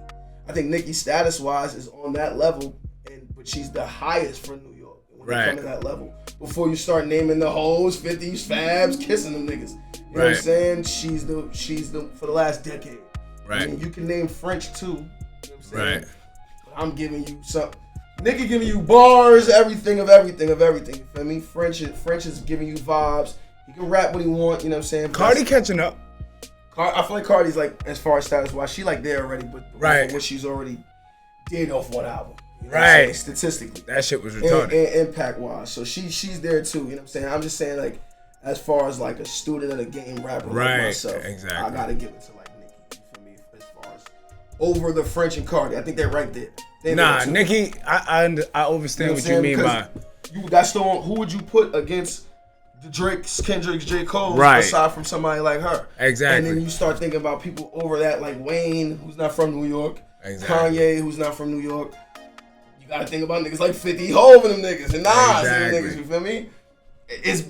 I think Nicki status wise is on that level, but she's the highest for New York when you come to that level. Before you start naming the hoes, 50s, Fabs, kissing them niggas. You know what I'm saying? She's the for the last decade. Right. I mean, you can name French too. You know what I'm saying? Right. But I'm giving you some. Nigga giving you bars, everything. You feel me? French is giving you vibes. He can rap what he want. You know what I'm saying? Cardi catching up. I feel like Cardi's like, as far as status wise, she like there already, but what she's already did off one album. You know right. Statistically. That shit was retarded. And impact wise. So she's there too. You know what I'm saying? I'm just saying, like, as far as like a student of the game rapper like myself, exactly. I gotta give it to like Nicki. You feel me? As far as over the French and Cardi, I think they're right there. Nah, Nicki, I understand what you mean by. That's the one. Who would you put against the Drake's, Kendrick's, J. Cole, aside from somebody like her? Exactly. And then you start thinking about people over that, like Wayne, who's not from New York. Exactly. Kanye, who's not from New York. You gotta think about niggas like 50, Hov and them niggas, and Nas and them niggas. You feel me?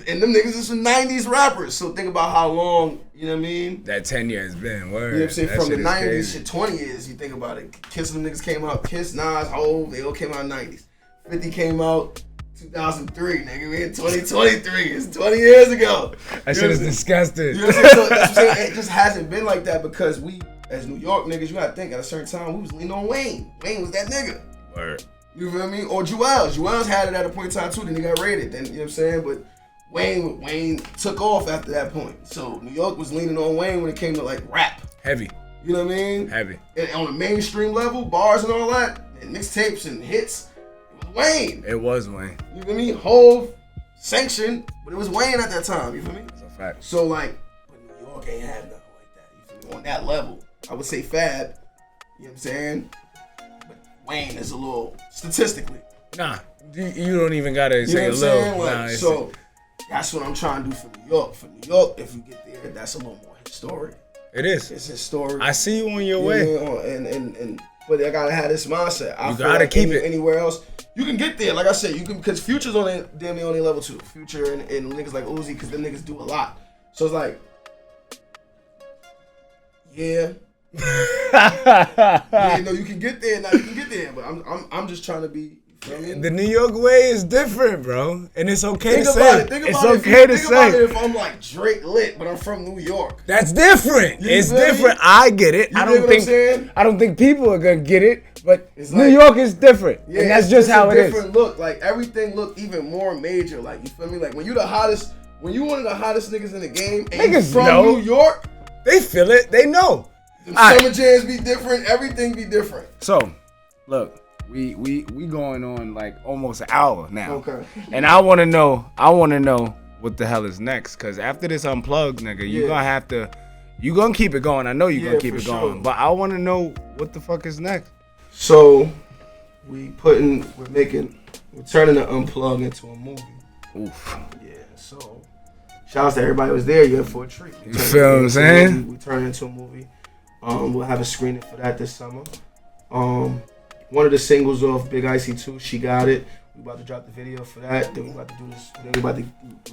And them niggas is some 90s rappers. So think about how long, you know what I mean? That 10 years been, word. You know what I'm saying? That From the 90s, crazy. shit, 20 years, you think about it. Kiss them niggas came out, Kiss, Nas, Hov, they all came out in the 90s. 50 came out 2003, nigga. We in 2023. It's 20 years ago. That shit is disgusting. You know what I'm saying? So that's what I'm saying. It just hasn't been like that because we, as New York niggas, you gotta think at a certain time, we was leaning on Wayne. Wayne was that nigga. Word. You feel me? Or Jewels had it at a point in time too, then he got raided. Then, you know what I'm saying? But Wayne took off after that point. So New York was leaning on Wayne when it came to like rap. Heavy. You know what I mean? Heavy. And on a mainstream level, bars and all that, and mixtapes and hits, it was Wayne. It was Wayne. You feel me? Hov, sanctioned, but it was Wayne at that time. You feel me? That's a fact. So like, but New York ain't have nothing like that. You feel me? On that level, I would say Fab. You know what I'm saying? But Wayne is a little statistically. Nah, you don't even gotta say a what I'm little. saying? Like, Nah, so that's what I'm trying to do for New York. For New York, if you get there, that's a little more historic. it is. It's historic. I see you on your way. And but I gotta have this mindset. I You feel gotta like keep it. Anywhere else, you can get there. Like I said, you can because Future's on a damn near on their level too. Future and niggas like Uzi, because them niggas do a lot. So it's like, yeah, no, you can get there. Now you can get there, but I'm just trying to be. You feel me? The New York way is different, bro, and it's okay Think to about say. it. Think It's about okay it. to Think about say. it if I'm like Drake lit, but I'm from New York. That's different. You It's feel me? different. I get it. You I dig don't what I'm think. saying? I don't think people are gonna get it, but It's New like- York is different, Yeah, and that's it's just how a it is. different look. Like everything look even more major. Like you feel me? Like when you the hottest, when you one of the hottest niggas in the game, and you Niggas from know. New York, They feel it. They know. the All right. summer jams be different. Everything be different. So, look, we going on like almost an hour now. Okay. And I want to know what the hell is next, cause after this unplugged, nigga, you Yeah. gonna have to, you gonna keep it going. I know you Yeah, gonna keep for it sure. going, but I want to know what the fuck is next. So we're turning the unplug into a movie. Oof. Yeah. So shout out to everybody who was there. You're in for a treat. You feel what I'm saying? We turn it into a movie. We'll have a screening for that this summer. One of the singles off Big Icy 2, She Got It. We about to drop the video for that. Then we about to do this. Then we about to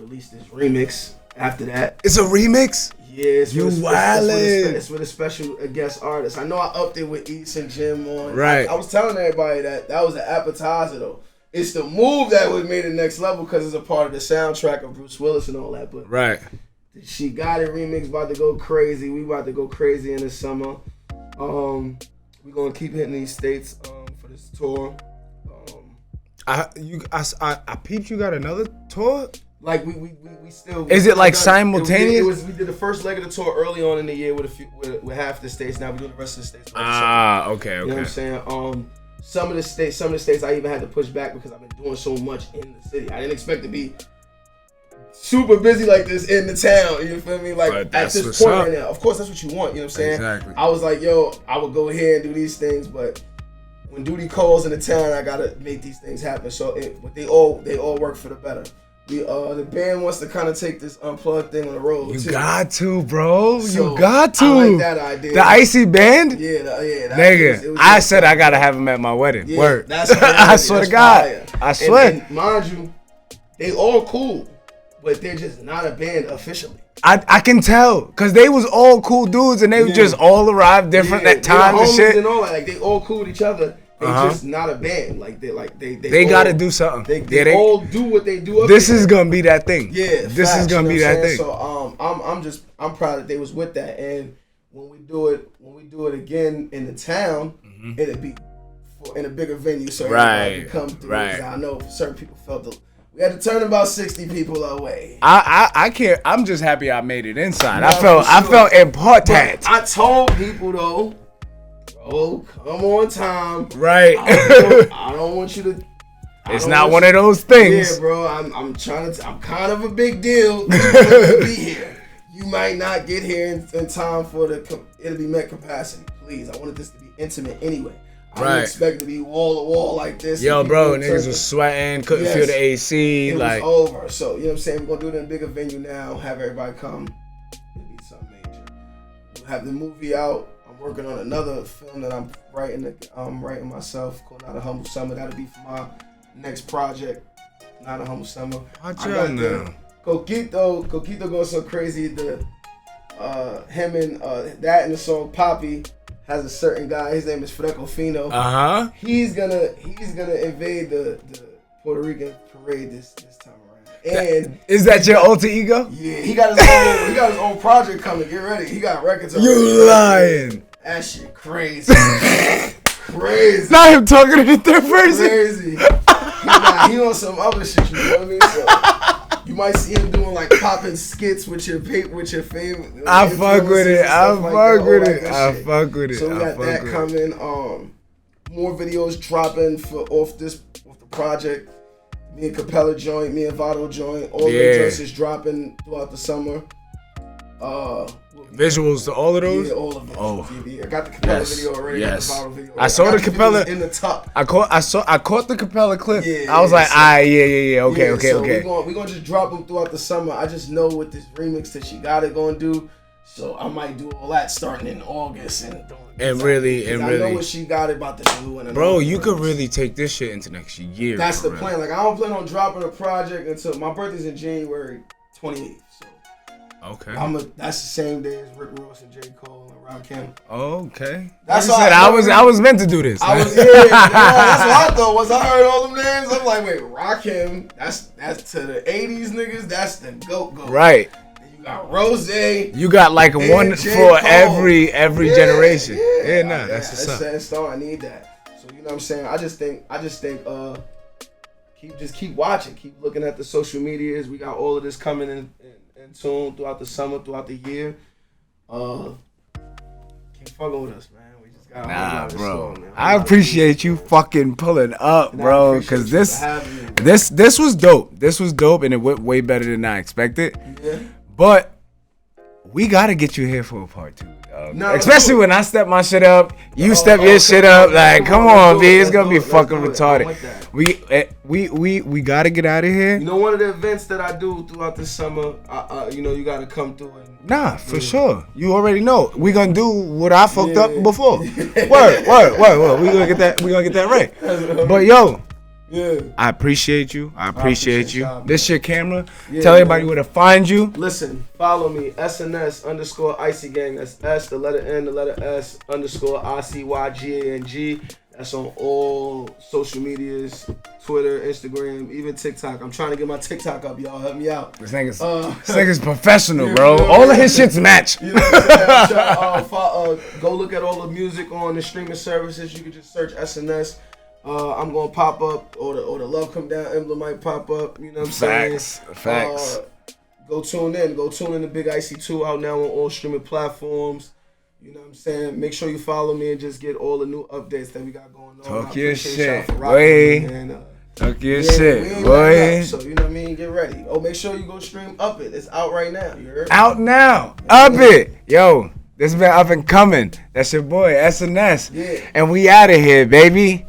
release this remix after that. It's a remix. Yeah, it's You with a, wildin'. it's with a special guest artist. I know I upped it with East and Jim on. Right. I was telling everybody that was the appetizer though. It's the move that would made it next level because it's a part of the soundtrack of Bruce Willis and all that. But Right. She Got It remix about to go crazy. We about to go crazy in the summer. We're gonna keep hitting these states for this tour. I peeped. You got another tour? Like we still. Is it like we simultaneous? We did the first leg of the tour early on in the year with half the states. Now we're doing the rest of the states. Okay. You know what I'm saying? Some of the states I even had to push back because I've been doing so much in the city. I didn't expect to be super busy like this in the town. You feel me? Like But at that's this what's point up. right now. Of course, that's what you want. You know what I'm saying? Exactly. I was like, yo, I would go here and do these things, but when duty calls in the town, I gotta make these things happen. So, but they all work for the better. The band wants to kind of take this unplugged thing on the road. You too. got to, bro. So, You got to. I like that idea. The Icy band? Yeah, that Nigga, it was I just- said I gotta have him at my wedding. Yeah, Word. that's crazy. I swear to That's God. fire. I swear. And mind you, they all cool, but they're just not a band officially. I can tell, cause they was all cool dudes and they Yeah. just all arrived different at they were times and homies shit. and all that. Like they all cool with each other, They just not a band. Like they got to do something. They all do what they do. This is gonna be that thing. Yeah, this is gonna be that thing. So I'm proud that they was with that. And when we do it again in the town, it'll be in a bigger venue, so everybody can come through. Right. I know certain people felt we had to turn about 60 people away. I can't. I'm just happy I made it inside. I felt important. I told people though, bro, come on time. Right. I don't want you to. It's not one of those things. Yeah, bro. I'm kind of a big deal to be here. You might not get here in time for it'll be met capacity. Please, I wanted this to be intimate anyway. I didn't expect it to be wall to wall like this. Yo, bro, niggas was sweating, couldn't feel the AC. It was over. So, you know what I'm saying? We're going to do it in a bigger venue now, have everybody come. It'll be something major. We'll have the movie out. I'm working on another film that I'm writing myself called Not a Humble Summer. That'll be for my next project, Not a Humble Summer. Watch out now. Coquito goes so crazy. Him and that and the song Poppy has a certain guy. His name is Freco Fino. He's gonna invade the Puerto Rican parade this time around. And is that your alter ego? Yeah, he got his own project coming. Get ready. He got records. You lying? That shit crazy. Crazy. Not him talking to the third person. Crazy. He on some other shit. You know what I mean? So, you might see him doing like popping skits with your favorite. I fuck with it. I fuck with it. So we got that coming. More videos dropping off the project. Me and Capella joint, me and Vado joint. All the joints is dropping throughout the summer. Visuals to all of those? Yeah, all of them. Oh, I got the Capella video already. Yes. Got the Vado video. I saw the Capella in the top. I caught the Capella clip. Yeah, I was like, okay. We're gonna just drop them throughout the summer. I just know with this remix that she got it gonna do. So I might do all that starting in August and really. I know what she got it about to do. Bro, you could really take this shit into next year. That's the plan. Like I don't plan on dropping a project until my birthday's in January 28th. So. Okay. That's the same day as Rick Ross and J. Cole and Rakim. Okay. That's what I was meant to do this. That's what I thought. Once I heard all them names, I'm like, wait, Rakim. That's to the '80s niggas. That's the goat. Right. Then you got Rose. You got like one for Cole. every generation. That's what's up. That's start. I need that. So you know what I'm saying. I just think. Keep watching. Keep looking at the social medias. We got all of this coming in tune throughout the summer, throughout the year. Keep fucking with us, man. We just got bro. I appreciate you fucking pulling up, bro, because this was dope. This was dope, and it went way better than I expected. Yeah. But we gotta get you here for a part 2. Especially when I step my shit up, you step your shit up. Like, come on, B, it's gonna be fucking retarded. We gotta get out of here. You know, one of the events that I do throughout the summer, you gotta come through and. For sure. You already know. We gonna do what I fucked up before. Word. We gonna get that right. But yo. Yeah. I appreciate you. This your camera. Tell everybody where to find you. Listen, follow me. SNS _ICY Gang. That's S, the letter N, the letter S _ICYGANG. That's on all social medias, Twitter, Instagram, even TikTok. I'm trying to get my TikTok up, y'all. Help me out. This nigga's professional, bro. All of his shits match. You know what I'm saying? Go look at all the music on the streaming services. You can just search SNS. I'm gonna pop up, or the Love Come Down emblem might pop up. You know what I'm saying? Facts. Go tune in to Big Icy 2 out now on all streaming platforms. You know what I'm saying? Make sure you follow me and just get all the new updates that we got going on. Talk your shit, boy. Talk your shit, boy. So you know what I mean? Get ready. Make sure you go stream Up It. It's out right now. You heard? Out now. Up It. Yo, this has been Up and Coming. That's your boy SNS. Yeah. And we out of here, baby.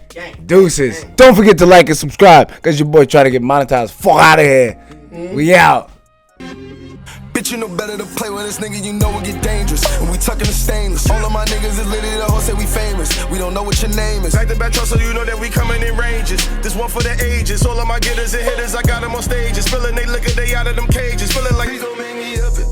Deuces. Don't forget to like and subscribe, because your boy trying to get monetized. Fuck out of here. We out. Bitch, you know better to play with this nigga, you know it get dangerous. And we tucking the stainless. All of my niggas is litty, the whole say we famous. We don't know what your name is. Back to back, so you know that we coming in ranges. This one for the ages. All of my getters and hitters, I got them on stages. Spilling they liquor, they out of them cages. Feeling like he's gon' make me up it.